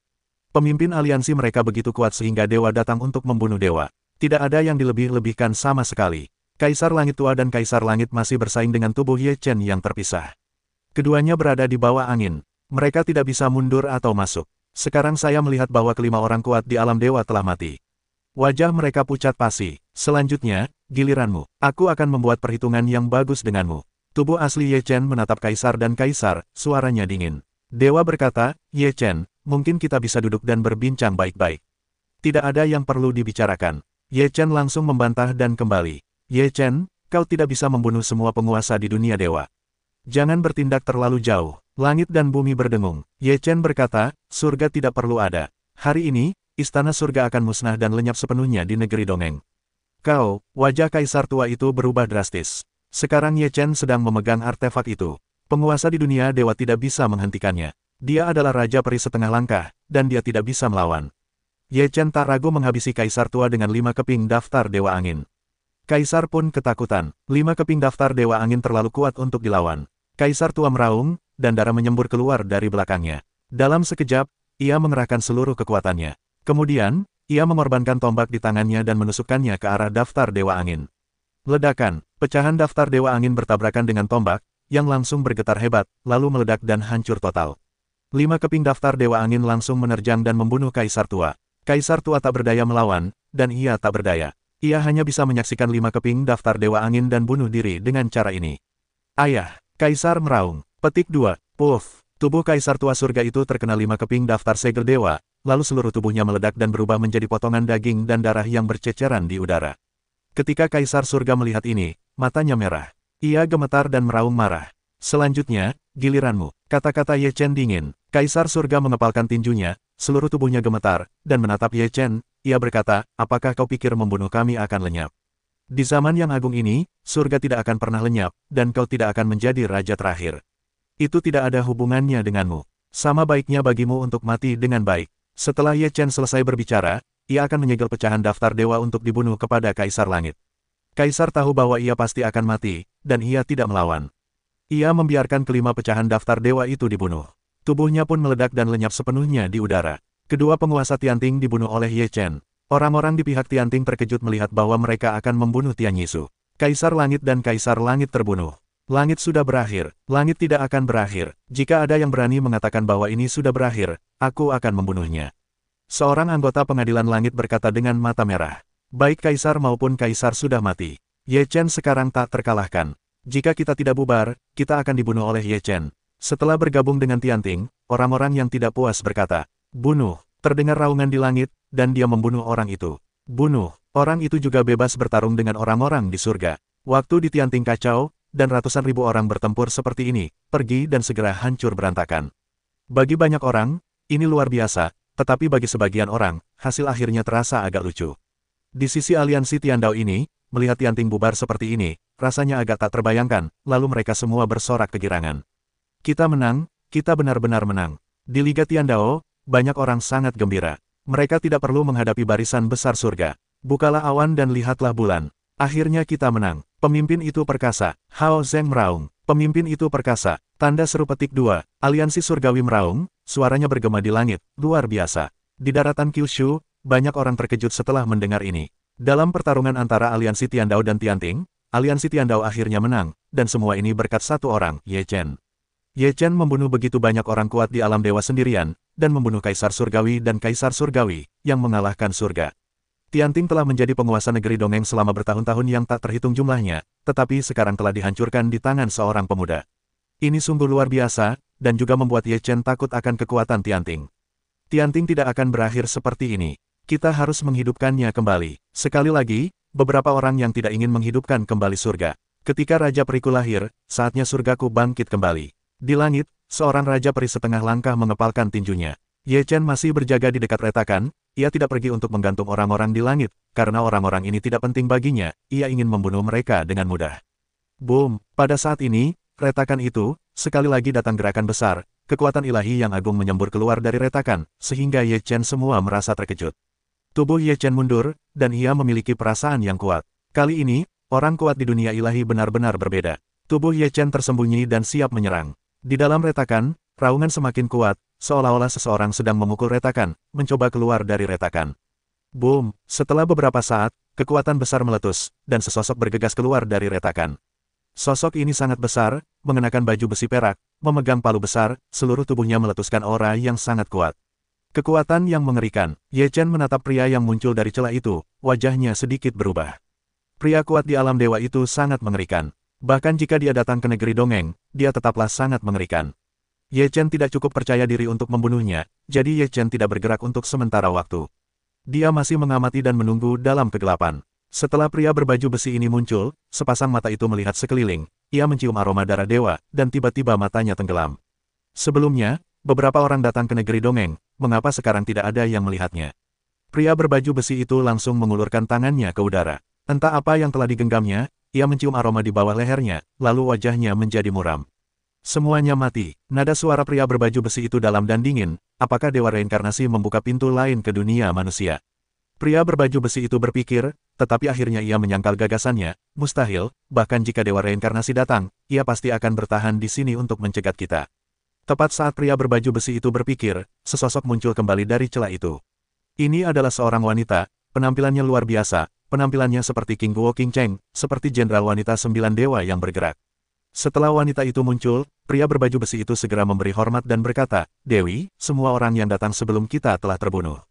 Speaker 1: Pemimpin aliansi mereka begitu kuat sehingga dewa datang untuk membunuh dewa. Tidak ada yang dilebih-lebihkan sama sekali. Kaisar Langit Tua dan Kaisar Langit masih bersaing dengan tubuh Ye Chen yang terpisah. Keduanya berada di bawah angin. Mereka tidak bisa mundur atau masuk. Sekarang saya melihat bahwa kelima orang kuat di alam dewa telah mati. Wajah mereka pucat pasi. Selanjutnya, giliranmu. Aku akan membuat perhitungan yang bagus denganmu. Tubuh asli Ye Chen menatap Kaisar dan Kaisar, suaranya dingin. Dewa berkata, Ye Chen, mungkin kita bisa duduk dan berbincang baik-baik. Tidak ada yang perlu dibicarakan. Ye Chen langsung membantah dan kembali. Ye Chen, kau tidak bisa membunuh semua penguasa di dunia dewa. Jangan bertindak terlalu jauh. Langit dan bumi berdengung. Ye Chen berkata, surga tidak perlu ada. Hari ini, istana surga akan musnah dan lenyap sepenuhnya di negeri dongeng. Kau, wajah Kaisar tua itu berubah drastis. Sekarang Ye Chen sedang memegang artefak itu. Penguasa di dunia dewa tidak bisa menghentikannya. Dia adalah Raja Peri setengah langkah, dan dia tidak bisa melawan. Ye Chen tak ragu menghabisi Kaisar tua dengan 5 keping daftar Dewa Angin. Kaisar pun ketakutan. 5 keping daftar Dewa Angin terlalu kuat untuk dilawan. Kaisar tua meraung, dan darah menyembur keluar dari belakangnya. Dalam sekejap, ia mengerahkan seluruh kekuatannya. Kemudian, ia mengorbankan tombak di tangannya dan menusukkannya ke arah daftar Dewa Angin. Ledakan, pecahan daftar Dewa Angin bertabrakan dengan tombak, yang langsung bergetar hebat, lalu meledak dan hancur total. 5 keping daftar Dewa Angin langsung menerjang dan membunuh Kaisar tua. Kaisar tua tak berdaya melawan, dan ia tak berdaya. Ia hanya bisa menyaksikan 5 keping daftar Dewa Angin dan bunuh diri dengan cara ini. Ayah, Kaisar meraung. Petik 2. Puff. Tubuh Kaisar tua surga itu terkena 5 keping daftar segel dewa, lalu seluruh tubuhnya meledak dan berubah menjadi potongan daging dan darah yang berceceran di udara. Ketika Kaisar surga melihat ini, matanya merah. Ia gemetar dan meraung marah. Selanjutnya, giliranmu. Kata-kata Ye Chen dingin. Kaisar surga mengepalkan tinjunya, seluruh tubuhnya gemetar, dan menatap Ye Chen. Ia berkata, apakah kau pikir membunuh kami akan lenyap? Di zaman yang agung ini, surga tidak akan pernah lenyap, dan kau tidak akan menjadi raja terakhir. Itu tidak ada hubungannya denganmu. Sama baiknya bagimu untuk mati dengan baik. Setelah Ye Chen selesai berbicara, ia akan menyegel pecahan daftar dewa untuk dibunuh kepada Kaisar Langit. Kaisar tahu bahwa ia pasti akan mati, dan ia tidak melawan. Ia membiarkan kelima pecahan daftar dewa itu dibunuh. Tubuhnya pun meledak dan lenyap sepenuhnya di udara. Kedua penguasa Tianting dibunuh oleh Ye Chen. Orang-orang di pihak Tianting terkejut melihat bahwa mereka akan membunuh Tian Yisu. Kaisar Langit dan Kaisar Langit terbunuh. Langit sudah berakhir. Langit tidak akan berakhir. Jika ada yang berani mengatakan bahwa ini sudah berakhir, aku akan membunuhnya. Seorang anggota pengadilan langit berkata dengan mata merah. Baik Kaisar maupun Kaisar sudah mati. Ye Chen sekarang tak terkalahkan. Jika kita tidak bubar, kita akan dibunuh oleh Ye Chen. Setelah bergabung dengan Tianting, orang-orang yang tidak puas berkata, bunuh. Terdengar raungan di langit, dan dia membunuh orang itu. Bunuh. Orang itu juga bebas bertarung dengan orang-orang di surga. Waktu di Tianting kacau, dan ratusan ribu orang bertempur seperti ini, pergi dan segera hancur berantakan. Bagi banyak orang, ini luar biasa, tetapi bagi sebagian orang, hasil akhirnya terasa agak lucu. Di sisi aliansi Tiandao ini, melihat Tianting bubar seperti ini, rasanya agak tak terbayangkan, lalu mereka semua bersorak kegirangan. Kita menang, kita benar-benar menang. Di Liga Tiandao, banyak orang sangat gembira. Mereka tidak perlu menghadapi barisan besar surga. Bukalah awan dan lihatlah bulan. Akhirnya kita menang. Pemimpin itu perkasa. Hao Zeng meraung. Pemimpin itu perkasa. Tanda seru petik 2. Aliansi surgawi meraung, suaranya bergema di langit, luar biasa. Di daratan Kyushu, banyak orang terkejut setelah mendengar ini. Dalam pertarungan antara aliansi Tiandao dan Tianting, aliansi Tiandao akhirnya menang, dan semua ini berkat satu orang, Ye Chen. Ye Chen membunuh begitu banyak orang kuat di alam dewa sendirian, dan membunuh Kaisar Surgawi dan Kaisar Surgawi, yang mengalahkan surga. Tianting telah menjadi penguasa negeri dongeng selama bertahun-tahun yang tak terhitung jumlahnya, tetapi sekarang telah dihancurkan di tangan seorang pemuda. Ini sungguh luar biasa, dan juga membuat Ye Chen takut akan kekuatan Tianting. Tianting tidak akan berakhir seperti ini. Kita harus menghidupkannya kembali. Sekali lagi, beberapa orang yang tidak ingin menghidupkan kembali surga. Ketika Raja Periku lahir, saatnya surgaku bangkit kembali. Di langit, seorang Raja Peri setengah langkah mengepalkan tinjunya. Ye Chen masih berjaga di dekat retakan, ia tidak pergi untuk menggantung orang-orang di langit, karena orang-orang ini tidak penting baginya, ia ingin membunuh mereka dengan mudah. Boom! Pada saat ini, retakan itu, sekali lagi datang gerakan besar, kekuatan ilahi yang agung menyembur keluar dari retakan, sehingga Ye Chen semua merasa terkejut. Tubuh Ye Chen mundur, dan ia memiliki perasaan yang kuat. Kali ini, orang kuat di dunia ilahi benar-benar berbeda. Tubuh Ye Chen tersembunyi dan siap menyerang. Di dalam retakan, raungan semakin kuat, seolah-olah seseorang sedang memukul retakan, mencoba keluar dari retakan. Boom! Setelah beberapa saat, kekuatan besar meletus, dan sesosok bergegas keluar dari retakan. Sosok ini sangat besar, mengenakan baju besi perak, memegang palu besar, seluruh tubuhnya meletuskan aura yang sangat kuat. Kekuatan yang mengerikan. Ye Chen menatap pria yang muncul dari celah itu, wajahnya sedikit berubah. Pria kuat di alam dewa itu sangat mengerikan. Bahkan jika dia datang ke negeri dongeng, dia tetaplah sangat mengerikan. Ye Chen tidak cukup percaya diri untuk membunuhnya, jadi Ye Chen tidak bergerak untuk sementara waktu. Dia masih mengamati dan menunggu dalam kegelapan. Setelah pria berbaju besi ini muncul, sepasang mata itu melihat sekeliling, ia mencium aroma darah dewa, dan tiba-tiba matanya tenggelam. Sebelumnya, beberapa orang datang ke negeri dongeng, mengapa sekarang tidak ada yang melihatnya? Pria berbaju besi itu langsung mengulurkan tangannya ke udara. Entah apa yang telah digenggamnya, ia mencium aroma di bawah lehernya, lalu wajahnya menjadi muram. Semuanya mati. Nada suara pria berbaju besi itu dalam dan dingin, apakah dewa reinkarnasi membuka pintu lain ke dunia manusia? Pria berbaju besi itu berpikir, tetapi akhirnya ia menyangkal gagasannya, mustahil, bahkan jika dewa reinkarnasi datang, ia pasti akan bertahan di sini untuk mencegat kita. Tepat saat pria berbaju besi itu berpikir, sesosok muncul kembali dari celah itu. Ini adalah seorang wanita, penampilannya luar biasa, penampilannya seperti King Guo King Cheng, seperti jenderal wanita 9 dewa yang bergerak. Setelah wanita itu muncul, pria berbaju besi itu segera memberi hormat dan berkata, "Dewi, semua orang yang datang sebelum kita telah terbunuh."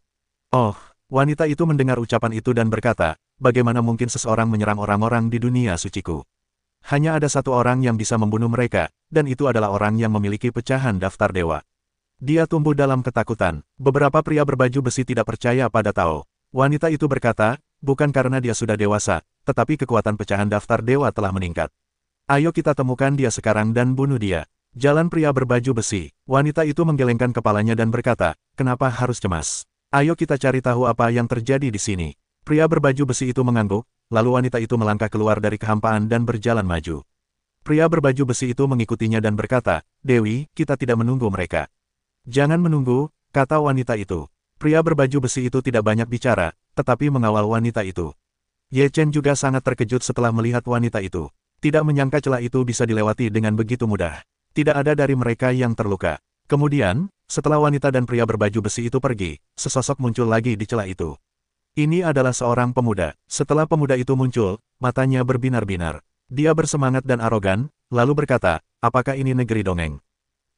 Speaker 1: Oh, wanita itu mendengar ucapan itu dan berkata, "Bagaimana mungkin seseorang menyerang orang-orang di dunia suciku? Hanya ada satu orang yang bisa membunuh mereka, dan itu adalah orang yang memiliki pecahan daftar dewa." Dia tumbuh dalam ketakutan. Beberapa pria berbaju besi tidak percaya pada Tao. Wanita itu berkata, "Bukan karena dia sudah dewasa, tetapi kekuatan pecahan daftar dewa telah meningkat. Ayo kita temukan dia sekarang dan bunuh dia." Jalan pria berbaju besi. Wanita itu menggelengkan kepalanya dan berkata, "Kenapa harus cemas? Ayo kita cari tahu apa yang terjadi di sini." Pria berbaju besi itu mengangguk, lalu wanita itu melangkah keluar dari kehampaan dan berjalan maju. Pria berbaju besi itu mengikutinya dan berkata, "Dewi, kita tidak menunggu mereka." "Jangan menunggu," kata wanita itu. Pria berbaju besi itu tidak banyak bicara, tetapi mengawal wanita itu. Ye Chen juga sangat terkejut setelah melihat wanita itu. Tidak menyangka celah itu bisa dilewati dengan begitu mudah. Tidak ada dari mereka yang terluka. Kemudian, setelah wanita dan pria berbaju besi itu pergi, sesosok muncul lagi di celah itu. Ini adalah seorang pemuda. Setelah pemuda itu muncul, matanya berbinar-binar. Dia bersemangat dan arogan, lalu berkata, "Apakah ini negeri dongeng?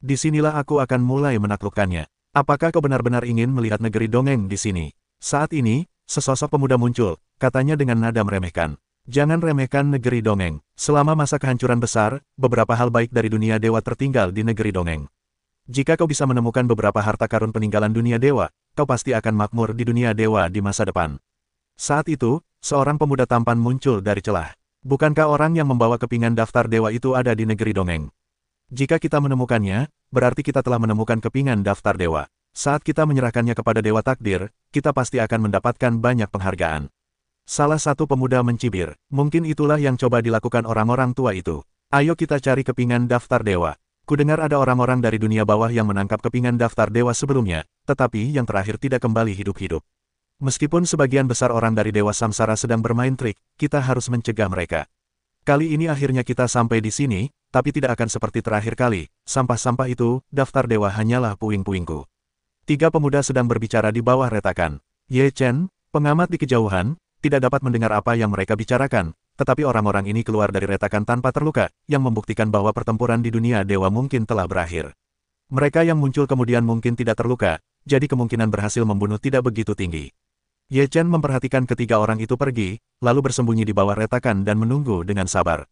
Speaker 1: Disinilah aku akan mulai menaklukkannya. Apakah kau benar-benar ingin melihat negeri dongeng di sini?" Saat ini, sesosok pemuda muncul, katanya dengan nada meremehkan. "Jangan remehkan negeri dongeng. Selama masa kehancuran besar, beberapa hal baik dari dunia dewa tertinggal di negeri dongeng. Jika kau bisa menemukan beberapa harta karun peninggalan dunia dewa, kau pasti akan makmur di dunia dewa di masa depan." Saat itu, seorang pemuda tampan muncul dari celah. "Bukankah orang yang membawa kepingan daftar dewa itu ada di negeri dongeng? Jika kita menemukannya, berarti kita telah menemukan kepingan daftar dewa. Saat kita menyerahkannya kepada dewa takdir, kita pasti akan mendapatkan banyak penghargaan." Salah satu pemuda mencibir, "Mungkin itulah yang coba dilakukan orang-orang tua itu. Ayo kita cari kepingan daftar dewa. Kudengar ada orang-orang dari dunia bawah yang menangkap kepingan daftar dewa sebelumnya, tetapi yang terakhir tidak kembali hidup-hidup. Meskipun sebagian besar orang dari Dewa Samsara sedang bermain trik, kita harus mencegah mereka. Kali ini akhirnya kita sampai di sini, tapi tidak akan seperti terakhir kali. Sampah-sampah itu, daftar dewa hanyalah puing-puingku." Tiga pemuda sedang berbicara di bawah retakan. Ye Chen, pengamat di kejauhan, tidak dapat mendengar apa yang mereka bicarakan, tetapi orang-orang ini keluar dari retakan tanpa terluka, yang membuktikan bahwa pertempuran di dunia dewa mungkin telah berakhir. Mereka yang muncul kemudian mungkin tidak terluka, jadi kemungkinan berhasil membunuh tidak begitu tinggi. Ye Chen memperhatikan ketiga orang itu pergi, lalu bersembunyi di bawah retakan dan menunggu dengan sabar.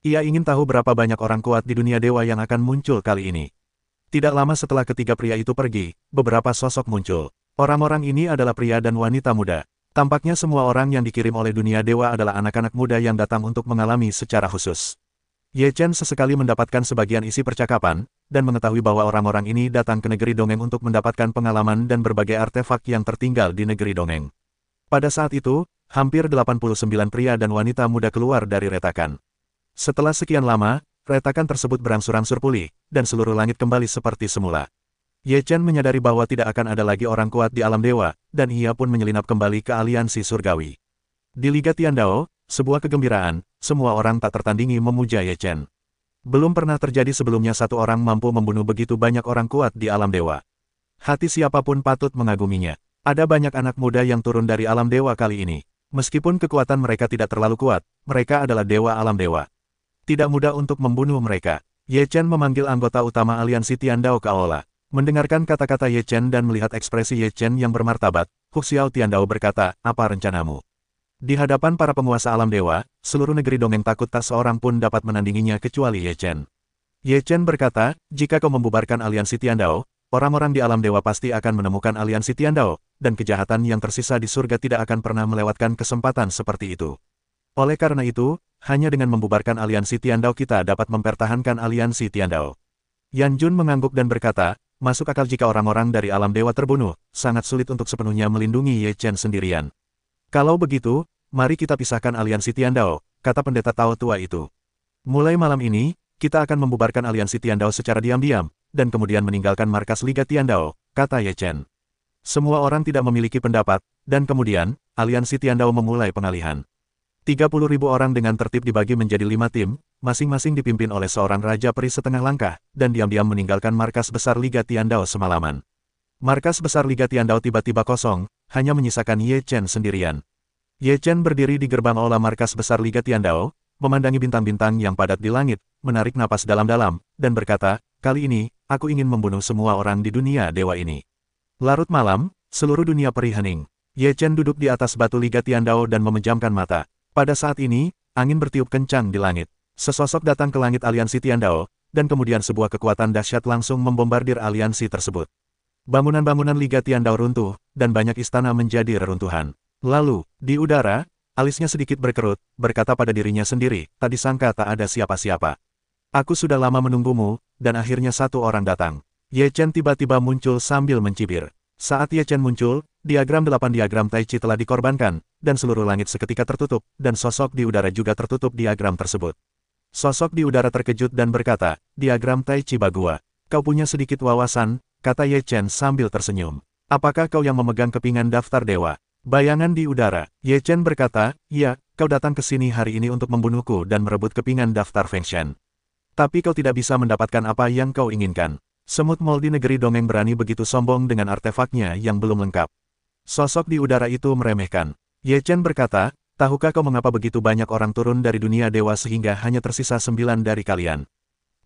Speaker 1: Ia ingin tahu berapa banyak orang kuat di dunia dewa yang akan muncul kali ini. Tidak lama setelah ketiga pria itu pergi, beberapa sosok muncul. Orang-orang ini adalah pria dan wanita muda. Tampaknya semua orang yang dikirim oleh dunia dewa adalah anak-anak muda yang datang untuk mengalami secara khusus. Ye Chen sesekali mendapatkan sebagian isi percakapan, dan mengetahui bahwa orang-orang ini datang ke negeri dongeng untuk mendapatkan pengalaman dan berbagai artefak yang tertinggal di negeri dongeng. Pada saat itu, hampir 89 pria dan wanita muda keluar dari retakan. Setelah sekian lama, retakan tersebut berangsur-angsur pulih, dan seluruh langit kembali seperti semula. Ye Chen menyadari bahwa tidak akan ada lagi orang kuat di alam dewa, dan ia pun menyelinap kembali ke aliansi surgawi. Di Liga Tiandao, sebuah kegembiraan, semua orang tak tertandingi memuja Ye Chen. Belum pernah terjadi sebelumnya satu orang mampu membunuh begitu banyak orang kuat di alam dewa. Hati siapapun patut mengaguminya. Ada banyak anak muda yang turun dari alam dewa kali ini. Meskipun kekuatan mereka tidak terlalu kuat, mereka adalah dewa alam dewa. Tidak mudah untuk membunuh mereka. Ye Chen memanggil anggota utama aliansi Tiandao ke aula. Mendengarkan kata-kata Ye Chen dan melihat ekspresi Ye Chen yang bermartabat, Hu Xiao Tiandao berkata, apa rencanamu? Di hadapan para penguasa alam dewa, seluruh negeri dongeng takut tak seorang pun dapat menandinginya kecuali Ye Chen. Ye Chen berkata, jika kau membubarkan aliansi Tiandao, orang-orang di alam dewa pasti akan menemukan aliansi Tiandao, dan kejahatan yang tersisa di surga tidak akan pernah melewatkan kesempatan seperti itu. Oleh karena itu, hanya dengan membubarkan aliansi Tiandao kita dapat mempertahankan aliansi Tiandao. Yan Jun mengangguk dan berkata, masuk akal jika orang-orang dari alam dewa terbunuh, sangat sulit untuk sepenuhnya melindungi Ye Chen sendirian. Kalau begitu, mari kita pisahkan aliansi Tiandao, kata pendeta Tao tua itu. Mulai malam ini, kita akan membubarkan aliansi Tiandao secara diam-diam, dan kemudian meninggalkan markas Liga Tiandao, kata Ye Chen. Semua orang tidak memiliki pendapat, dan kemudian, aliansi Tiandao memulai pengalihan. 30.000 orang dengan tertib dibagi menjadi 5 tim, masing-masing dipimpin oleh seorang raja peri setengah langkah, dan diam-diam meninggalkan markas besar Liga Tiandao semalaman. Markas besar Liga Tiandao tiba-tiba kosong, hanya menyisakan Ye Chen sendirian. Ye Chen berdiri di gerbang aula markas besar Liga Tiandao, memandangi bintang-bintang yang padat di langit, menarik napas dalam-dalam, dan berkata, kali ini, aku ingin membunuh semua orang di dunia dewa ini. Larut malam, seluruh dunia perih hening. Ye Chen duduk di atas batu Liga Tiandao dan memejamkan mata. Pada saat ini, angin bertiup kencang di langit. Sesosok datang ke langit aliansi Tiandao, dan kemudian sebuah kekuatan dahsyat langsung membombardir aliansi tersebut. Bangunan-bangunan Liga Tiandao runtuh, dan banyak istana menjadi reruntuhan. Lalu, di udara, alisnya sedikit berkerut, berkata pada dirinya sendiri, tak disangka tak ada siapa-siapa. Aku sudah lama menunggumu, dan akhirnya satu orang datang. Ye Chen tiba-tiba muncul sambil mencibir. Saat Ye Chen muncul, diagram 8 diagram Tai Chi telah dikorbankan, dan seluruh langit seketika tertutup, dan sosok di udara juga tertutup diagram tersebut. Sosok di udara terkejut dan berkata, diagram Tai Chi Bagua. Kau punya sedikit wawasan, kata Ye Chen sambil tersenyum. Apakah kau yang memegang kepingan daftar dewa? Bayangan di udara. Ye Chen berkata, ya, kau datang ke sini hari ini untuk membunuhku dan merebut kepingan daftar Fengshen. Tapi kau tidak bisa mendapatkan apa yang kau inginkan. Semut Mol di negeri dongeng berani begitu sombong dengan artefaknya yang belum lengkap. Sosok di udara itu meremehkan. Ye Chen berkata, tahukah kau mengapa begitu banyak orang turun dari dunia dewa sehingga hanya tersisa 9 dari kalian?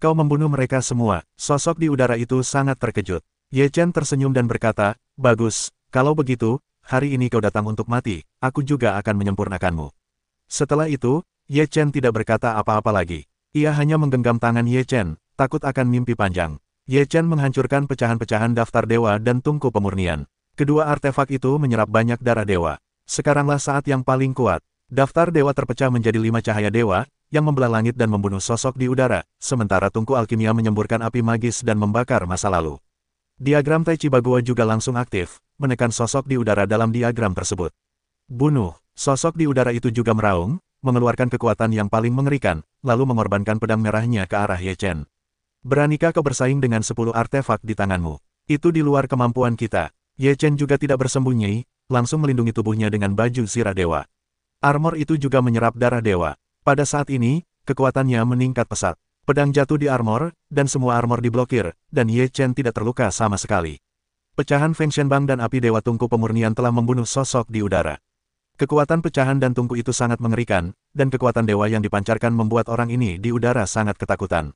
Speaker 1: Kau membunuh mereka semua. Sosok di udara itu sangat terkejut. Ye Chen tersenyum dan berkata, bagus, kalau begitu, hari ini kau datang untuk mati, aku juga akan menyempurnakanmu. Setelah itu, Ye Chen tidak berkata apa-apa lagi. Ia hanya menggenggam tangan Ye Chen, takut akan mimpi panjang. Ye Chen menghancurkan pecahan-pecahan daftar dewa dan tungku pemurnian. Kedua artefak itu menyerap banyak darah dewa. Sekaranglah saat yang paling kuat. Daftar dewa terpecah menjadi 5 cahaya dewa, yang membelah langit dan membunuh sosok di udara, sementara tungku alkimia menyemburkan api magis dan membakar masa lalu. Diagram Tai Chi Bagua juga langsung aktif, menekan sosok di udara dalam diagram tersebut. Bunuh, sosok di udara itu juga meraung, mengeluarkan kekuatan yang paling mengerikan, lalu mengorbankan pedang merahnya ke arah Ye Chen. Beranikah kau bersaing dengan 10 artefak di tanganmu? Itu di luar kemampuan kita. Ye Chen juga tidak bersembunyi, langsung melindungi tubuhnya dengan baju zirah dewa. Armor itu juga menyerap darah dewa. Pada saat ini, kekuatannya meningkat pesat. Pedang jatuh di armor, dan semua armor diblokir, dan Ye Chen tidak terluka sama sekali. Pecahan Feng Shenbang dan api dewa tungku pemurnian telah membunuh sosok di udara. Kekuatan pecahan dan tungku itu sangat mengerikan, dan kekuatan dewa yang dipancarkan membuat orang ini di udara sangat ketakutan.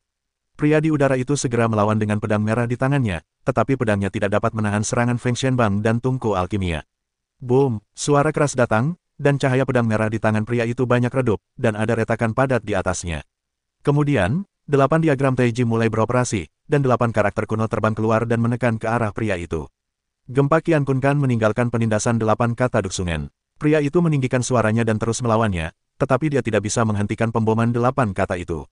Speaker 1: Pria di udara itu segera melawan dengan pedang merah di tangannya, tetapi pedangnya tidak dapat menahan serangan Feng Shenbang dan tungku alkimia. Boom, suara keras datang, dan cahaya pedang merah di tangan pria itu banyak redup, dan ada retakan padat di atasnya. Kemudian, 8 diagram Taiji mulai beroperasi, dan 8 karakter kuno terbang keluar dan menekan ke arah pria itu. Gempa Qian Kun Kan meninggalkan penindasan 8 kata Duksungen. Pria itu meninggikan suaranya dan terus melawannya, tetapi dia tidak bisa menghentikan pemboman 8 kata itu.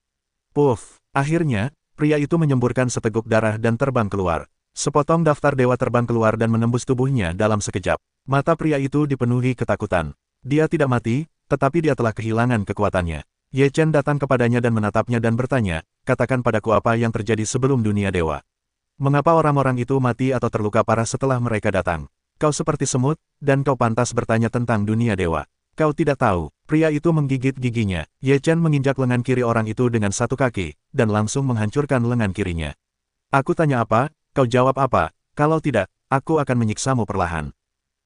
Speaker 1: Puff, akhirnya, pria itu menyemburkan seteguk darah dan terbang keluar. Sepotong daftar dewa terbang keluar dan menembus tubuhnya dalam sekejap. Mata pria itu dipenuhi ketakutan. Dia tidak mati, tetapi dia telah kehilangan kekuatannya. Ye Chen datang kepadanya dan menatapnya dan bertanya, katakan padaku apa yang terjadi sebelum dunia dewa. Mengapa orang-orang itu mati atau terluka parah setelah mereka datang? Kau seperti semut, dan kau pantas bertanya tentang dunia dewa. Kau tidak tahu. Pria itu menggigit giginya. Ye Chen menginjak lengan kiri orang itu dengan satu kaki, dan langsung menghancurkan lengan kirinya. Aku tanya apa, kau jawab apa, kalau tidak, aku akan menyiksamu perlahan.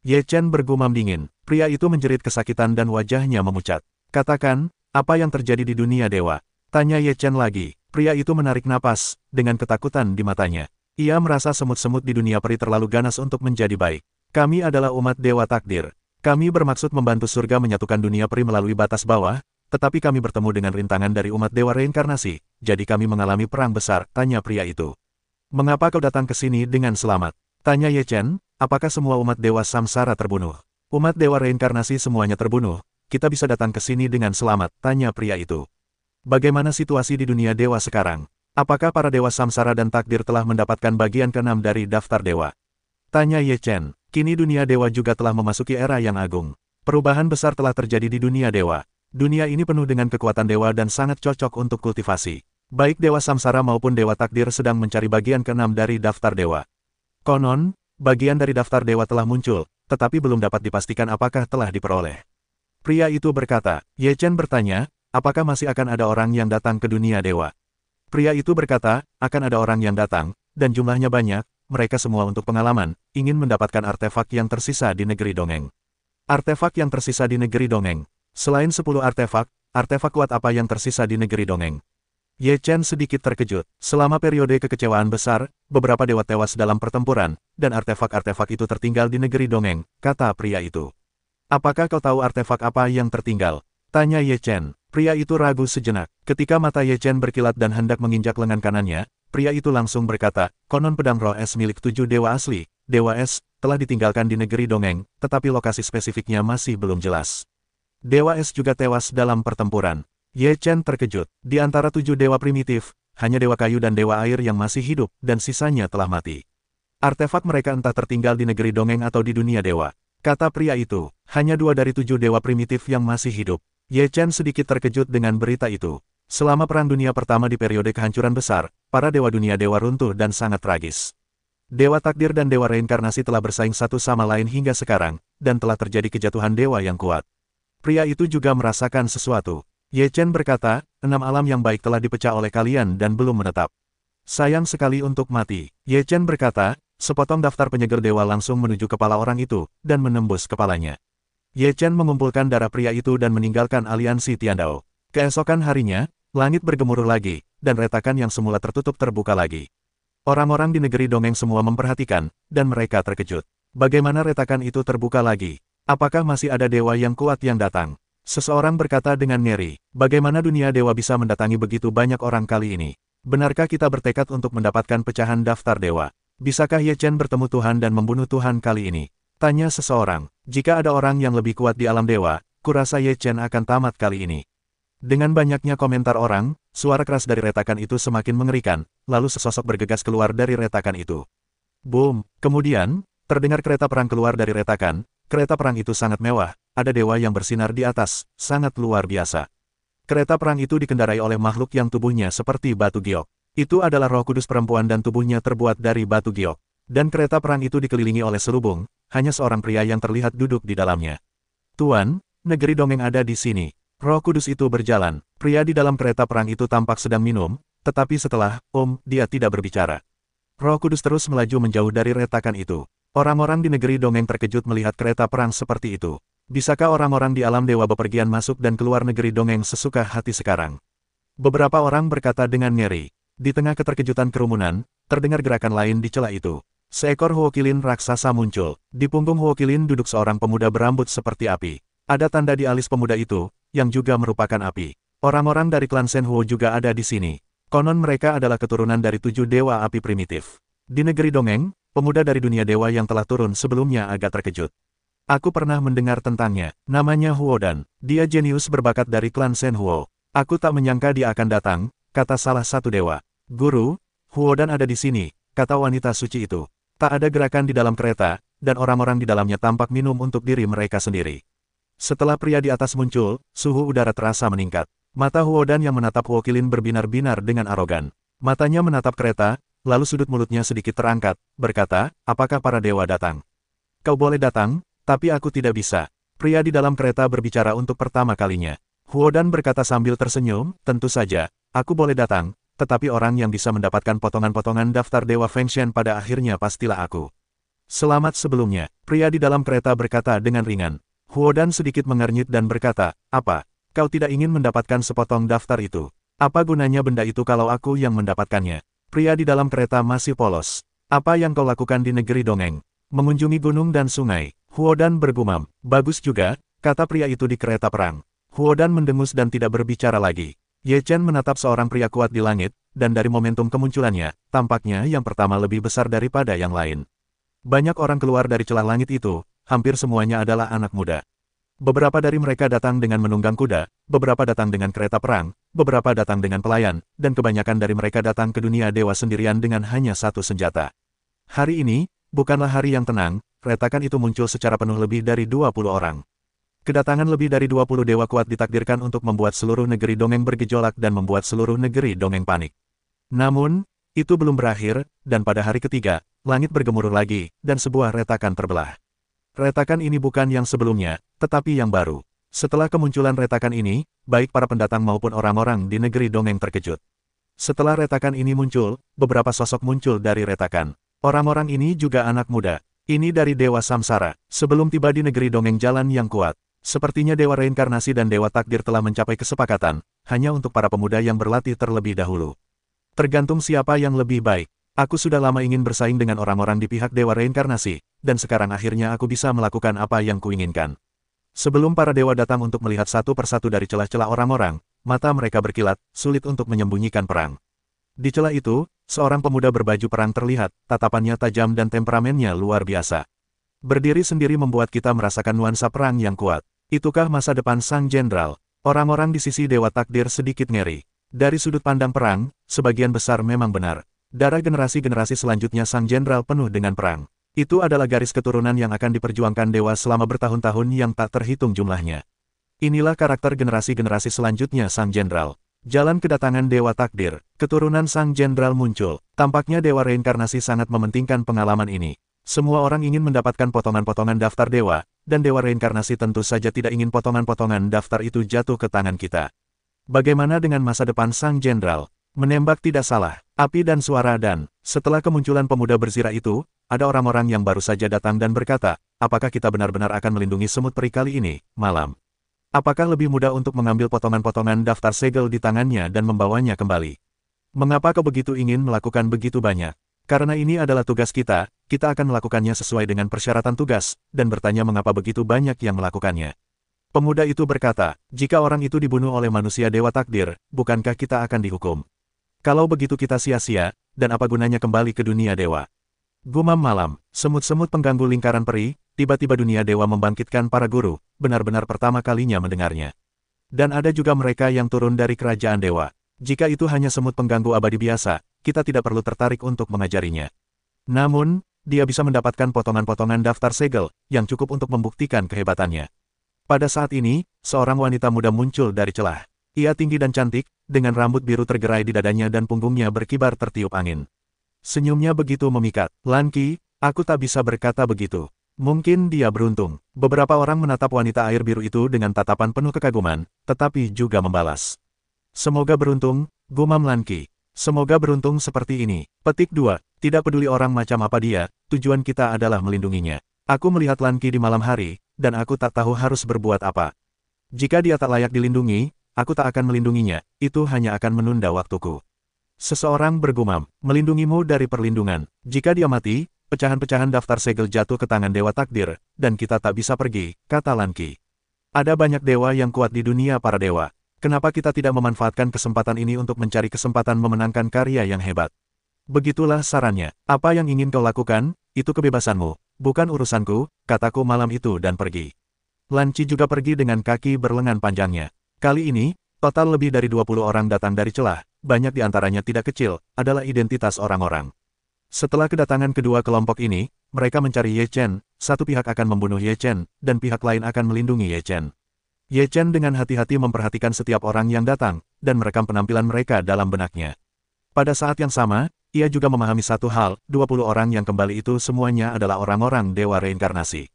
Speaker 1: Ye Chen bergumam dingin. Pria itu menjerit kesakitan dan wajahnya memucat. Katakan, apa yang terjadi di dunia dewa? Tanya Ye Chen lagi. Pria itu menarik napas, dengan ketakutan di matanya. Ia merasa semut-semut di dunia peri terlalu ganas untuk menjadi baik. Kami adalah umat Dewa Takdir. Kami bermaksud membantu surga menyatukan dunia peri melalui batas bawah, tetapi kami bertemu dengan rintangan dari umat Dewa Reinkarnasi, jadi kami mengalami perang besar, tanya pria itu. Mengapa kau datang ke sini dengan selamat? Tanya Ye Chen, apakah semua umat Dewa Samsara terbunuh? Umat Dewa Reinkarnasi semuanya terbunuh, kita bisa datang ke sini dengan selamat, tanya pria itu. Bagaimana situasi di dunia dewa sekarang? Apakah para dewa Samsara dan Takdir telah mendapatkan bagian ke-6 dari daftar dewa? Tanya Ye Chen. Kini dunia dewa juga telah memasuki era yang agung. Perubahan besar telah terjadi di dunia dewa. Dunia ini penuh dengan kekuatan dewa dan sangat cocok untuk kultivasi. Baik dewa Samsara maupun dewa Takdir sedang mencari bagian ke-6 dari daftar dewa. Konon, bagian dari daftar dewa telah muncul, tetapi belum dapat dipastikan apakah telah diperoleh. Pria itu berkata. Ye Chen bertanya, apakah masih akan ada orang yang datang ke dunia dewa? Pria itu berkata, akan ada orang yang datang, dan jumlahnya banyak. Mereka semua untuk pengalaman, ingin mendapatkan artefak yang tersisa di negeri dongeng. Artefak yang tersisa di negeri dongeng. Selain 10 artefak kuat apa yang tersisa di negeri dongeng? Ye Chen sedikit terkejut. Selama periode kekecewaan besar, beberapa dewa tewas dalam pertempuran, dan artefak-artefak itu tertinggal di negeri dongeng, kata pria itu. Apakah kau tahu artefak apa yang tertinggal? Tanya Ye Chen. Pria itu ragu sejenak. Ketika mata Ye Chen berkilat dan hendak menginjak lengan kanannya, pria itu langsung berkata, konon pedang roh es milik 7 dewa asli, Dewa Es, telah ditinggalkan di negeri dongeng, tetapi lokasi spesifiknya masih belum jelas. Dewa Es juga tewas dalam pertempuran. Ye Chen terkejut. Di antara 7 dewa primitif, hanya dewa kayu dan dewa air yang masih hidup, dan sisanya telah mati. Artefak mereka entah tertinggal di negeri dongeng atau di dunia dewa. Kata pria itu, hanya 2 dari 7 dewa primitif yang masih hidup. Ye Chen sedikit terkejut dengan berita itu. Selama Perang Dunia Pertama di periode kehancuran besar, para dewa dunia dewa runtuh dan sangat tragis. Dewa Takdir dan Dewa Reinkarnasi telah bersaing satu sama lain hingga sekarang, dan telah terjadi kejatuhan dewa yang kuat. Pria itu juga merasakan sesuatu. Ye Chen berkata, 6 alam yang baik telah dipecah oleh kalian dan belum menetap. Sayang sekali untuk mati. Ye Chen berkata, sepotong daftar penyegel dewa langsung menuju kepala orang itu, dan menembus kepalanya. Ye Chen mengumpulkan darah pria itu dan meninggalkan aliansi Tiandao. Keesokan harinya, langit bergemuruh lagi, dan retakan yang semula tertutup terbuka lagi. Orang-orang di negeri dongeng semua memperhatikan, dan mereka terkejut. Bagaimana retakan itu terbuka lagi? Apakah masih ada dewa yang kuat yang datang? Seseorang berkata dengan ngeri, bagaimana dunia dewa bisa mendatangi begitu banyak orang kali ini? Benarkah kita bertekad untuk mendapatkan pecahan daftar dewa? Bisakah Ye Chen bertemu Tuhan dan membunuh Tuhan kali ini? Tanya seseorang. Jika ada orang yang lebih kuat di alam dewa, kurasa Ye Chen akan tamat kali ini. Dengan banyaknya komentar orang, suara keras dari retakan itu semakin mengerikan, lalu sesosok bergegas keluar dari retakan itu. Boom! Kemudian, terdengar kereta perang keluar dari retakan. Kereta perang itu sangat mewah, ada dewa yang bersinar di atas, sangat luar biasa. Kereta perang itu dikendarai oleh makhluk yang tubuhnya seperti batu giok. Itu adalah Roh Kudus perempuan dan tubuhnya terbuat dari batu giok. Dan kereta perang itu dikelilingi oleh selubung, hanya seorang pria yang terlihat duduk di dalamnya. Tuan, negeri dongeng ada di sini. Roh Kudus itu berjalan. Pria di dalam kereta perang itu tampak sedang minum, tetapi setelah, dia tidak berbicara. Roh Kudus terus melaju menjauh dari retakan itu. Orang-orang di negeri dongeng terkejut melihat kereta perang seperti itu. Bisakah orang-orang di alam dewa bepergian masuk dan keluar negeri dongeng sesuka hati sekarang? Beberapa orang berkata dengan ngeri. Di tengah keterkejutan kerumunan, terdengar gerakan lain di celah itu. Seekor Huokilin raksasa muncul. Di punggung Huokilin duduk seorang pemuda berambut seperti api. Ada tanda di alis pemuda itu, yang juga merupakan api. Orang-orang dari klan Shenhuo juga ada di sini. Konon mereka adalah keturunan dari 7 dewa api primitif. Di negeri dongeng, pemuda dari dunia dewa yang telah turun sebelumnya agak terkejut. Aku pernah mendengar tentangnya. Namanya Huodan. Dia jenius berbakat dari klan Shenhuo. Aku tak menyangka dia akan datang, kata salah satu dewa. Guru, Huodan ada di sini, kata wanita suci itu. Tak ada gerakan di dalam kereta, dan orang-orang di dalamnya tampak minum untuk diri mereka sendiri. Setelah pria di atas muncul, suhu udara terasa meningkat. Mata Huodan yang menatap Huokilin berbinar-binar dengan arogan. Matanya menatap kereta, lalu sudut mulutnya sedikit terangkat, berkata, apakah para dewa datang? Kau boleh datang, tapi aku tidak bisa. Pria di dalam kereta berbicara untuk pertama kalinya. Huodan berkata sambil tersenyum, tentu saja, aku boleh datang. Tetapi orang yang bisa mendapatkan potongan-potongan daftar Dewa Fengshen pada akhirnya pastilah aku. Selamat sebelumnya, pria di dalam kereta berkata dengan ringan. Huodan sedikit mengernyit dan berkata, apa? Kau tidak ingin mendapatkan sepotong daftar itu? Apa gunanya benda itu kalau aku yang mendapatkannya? Pria di dalam kereta masih polos. Apa yang kau lakukan di negeri dongeng? Mengunjungi gunung dan sungai. Huodan bergumam. Bagus juga, kata pria itu di kereta perang. Huodan mendengus dan tidak berbicara lagi. Ye Chen menatap seorang pria kuat di langit, dan dari momentum kemunculannya, tampaknya yang pertama lebih besar daripada yang lain. Banyak orang keluar dari celah langit itu, hampir semuanya adalah anak muda. Beberapa dari mereka datang dengan menunggang kuda, beberapa datang dengan kereta perang, beberapa datang dengan pelayan, dan kebanyakan dari mereka datang ke dunia dewa sendirian dengan hanya satu senjata. Hari ini, bukanlah hari yang tenang, retakan itu muncul secara penuh lebih dari 20 orang. Kedatangan lebih dari 20 dewa kuat ditakdirkan untuk membuat seluruh negeri dongeng bergejolak dan membuat seluruh negeri dongeng panik. Namun, itu belum berakhir, dan pada hari ketiga, langit bergemuruh lagi, dan sebuah retakan terbelah. Retakan ini bukan yang sebelumnya, tetapi yang baru. Setelah kemunculan retakan ini, baik para pendatang maupun orang-orang di negeri dongeng terkejut. Setelah retakan ini muncul, beberapa sosok muncul dari retakan. Orang-orang ini juga anak muda. Ini dari Dewa Samsara, sebelum tiba di negeri dongeng jalan yang kuat. Sepertinya Dewa Reinkarnasi dan Dewa Takdir telah mencapai kesepakatan, hanya untuk para pemuda yang berlatih terlebih dahulu. Tergantung siapa yang lebih baik. Aku sudah lama ingin bersaing dengan orang-orang di pihak Dewa Reinkarnasi, dan sekarang akhirnya aku bisa melakukan apa yang kuinginkan. Sebelum para dewa datang untuk melihat satu persatu dari celah-celah orang-orang, mata mereka berkilat, sulit untuk menyembunyikan perang. Di celah itu, seorang pemuda berbaju perang terlihat, tatapannya tajam dan temperamennya luar biasa. Berdiri sendiri membuat kita merasakan nuansa perang yang kuat. Itukah masa depan Sang Jenderal? Orang-orang di sisi Dewa Takdir sedikit ngeri. Dari sudut pandang perang, sebagian besar memang benar. Darah generasi-generasi selanjutnya Sang Jenderal penuh dengan perang. Itu adalah garis keturunan yang akan diperjuangkan dewa selama bertahun-tahun yang tak terhitung jumlahnya. Inilah karakter generasi-generasi selanjutnya Sang Jenderal. Jalan kedatangan Dewa Takdir, keturunan Sang Jenderal muncul. Tampaknya Dewa Reinkarnasi sangat mementingkan pengalaman ini. Semua orang ingin mendapatkan potongan-potongan daftar dewa, dan Dewa Reinkarnasi tentu saja tidak ingin potongan-potongan daftar itu jatuh ke tangan kita. Bagaimana dengan masa depan Sang Jenderal? Menembak tidak salah, api dan suara dan, setelah kemunculan pemuda berzirah itu, ada orang-orang yang baru saja datang dan berkata, apakah kita benar-benar akan melindungi semut peri kali ini, malam? Apakah lebih mudah untuk mengambil potongan-potongan daftar segel di tangannya dan membawanya kembali? Mengapa kau begitu ingin melakukan begitu banyak? Karena ini adalah tugas kita akan melakukannya sesuai dengan persyaratan tugas, dan bertanya mengapa begitu banyak yang melakukannya. Pemuda itu berkata, jika orang itu dibunuh oleh manusia Dewa Takdir, bukankah kita akan dihukum? Kalau begitu kita sia-sia, dan apa gunanya kembali ke dunia dewa? Gumam malam, semut-semut pengganggu lingkaran peri, tiba-tiba dunia dewa membangkitkan para guru, benar-benar pertama kalinya mendengarnya. Dan ada juga mereka yang turun dari kerajaan dewa. Jika itu hanya semut pengganggu abadi biasa, kita tidak perlu tertarik untuk mengajarinya. Namun, dia bisa mendapatkan potongan-potongan daftar segel, yang cukup untuk membuktikan kehebatannya. Pada saat ini, seorang wanita muda muncul dari celah. Ia tinggi dan cantik, dengan rambut biru tergerai di dadanya dan punggungnya berkibar tertiup angin. Senyumnya begitu memikat. Lanki, aku tak bisa berkata begitu. Mungkin dia beruntung. Beberapa orang menatap wanita air biru itu dengan tatapan penuh kekaguman, tetapi juga membalas. Semoga beruntung, gumam Lanki. Semoga beruntung seperti ini. Petik 2. Tidak peduli orang macam apa dia, tujuan kita adalah melindunginya. Aku melihat Lanki di malam hari, dan aku tak tahu harus berbuat apa. Jika dia tak layak dilindungi, aku tak akan melindunginya, itu hanya akan menunda waktuku. Seseorang bergumam, melindungimu dari perlindungan. Jika dia mati, pecahan-pecahan daftar segel jatuh ke tangan Dewa Takdir, dan kita tak bisa pergi, kata Lanki. Ada banyak dewa yang kuat di dunia para dewa. Kenapa kita tidak memanfaatkan kesempatan ini untuk mencari kesempatan memenangkan karya yang hebat? Begitulah sarannya. Apa yang ingin kau lakukan, itu kebebasanmu. Bukan urusanku, kataku malam itu dan pergi. Lanci juga pergi dengan kaki berlengan panjangnya. Kali ini, total lebih dari 20 orang datang dari celah, banyak di antaranya tidak kecil, adalah identitas orang-orang. Setelah kedatangan kedua kelompok ini, mereka mencari Ye Chen, satu pihak akan membunuh Ye Chen, dan pihak lain akan melindungi Ye Chen. Ye Chen dengan hati-hati memperhatikan setiap orang yang datang, dan merekam penampilan mereka dalam benaknya. Pada saat yang sama, ia juga memahami satu hal, 20 orang yang kembali itu semuanya adalah orang-orang Dewa Reinkarnasi.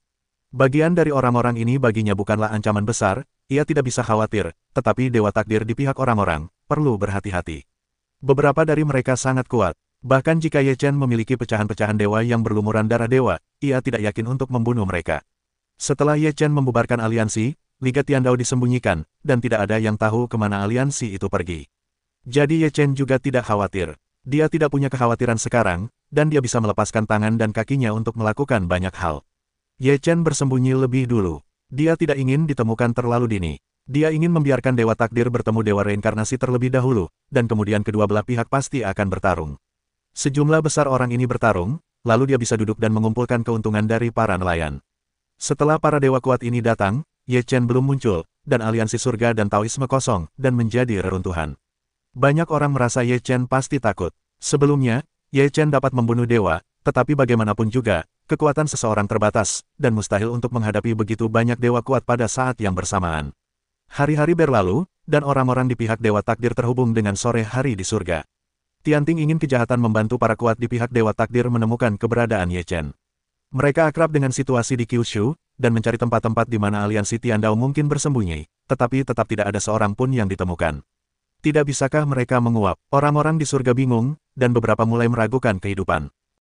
Speaker 1: Bagian dari orang-orang ini baginya bukanlah ancaman besar, ia tidak bisa khawatir, tetapi Dewa Takdir di pihak orang-orang, perlu berhati-hati. Beberapa dari mereka sangat kuat, bahkan jika Ye Chen memiliki pecahan-pecahan dewa yang berlumuran darah dewa, ia tidak yakin untuk membunuh mereka. Setelah Ye Chen membubarkan aliansi, Liga Tiandao disembunyikan, dan tidak ada yang tahu kemana aliansi itu pergi. Jadi Ye Chen juga tidak khawatir. Dia tidak punya kekhawatiran sekarang, dan dia bisa melepaskan tangan dan kakinya untuk melakukan banyak hal. Ye Chen bersembunyi lebih dulu. Dia tidak ingin ditemukan terlalu dini. Dia ingin membiarkan Dewa Takdir bertemu Dewa Reinkarnasi terlebih dahulu, dan kemudian kedua belah pihak pasti akan bertarung. Sejumlah besar orang ini bertarung, lalu dia bisa duduk dan mengumpulkan keuntungan dari para nelayan. Setelah para dewa kuat ini datang, Ye Chen belum muncul, dan aliansi surga dan Taoisme kosong, dan menjadi reruntuhan. Banyak orang merasa Ye Chen pasti takut. Sebelumnya, Ye Chen dapat membunuh dewa, tetapi bagaimanapun juga, kekuatan seseorang terbatas, dan mustahil untuk menghadapi begitu banyak dewa kuat pada saat yang bersamaan. Hari-hari berlalu, dan orang-orang di pihak Dewa Takdir terhubung dengan sore hari di surga. Tianting ingin kejahatan membantu para kuat di pihak Dewa Takdir menemukan keberadaan Ye Chen. Mereka akrab dengan situasi di Kyushu, dan mencari tempat-tempat di mana aliansi Tiandao mungkin bersembunyi, tetapi tetap tidak ada seorang pun yang ditemukan. Tidak bisakah mereka menguap? Orang-orang di surga bingung, dan beberapa mulai meragukan kehidupan.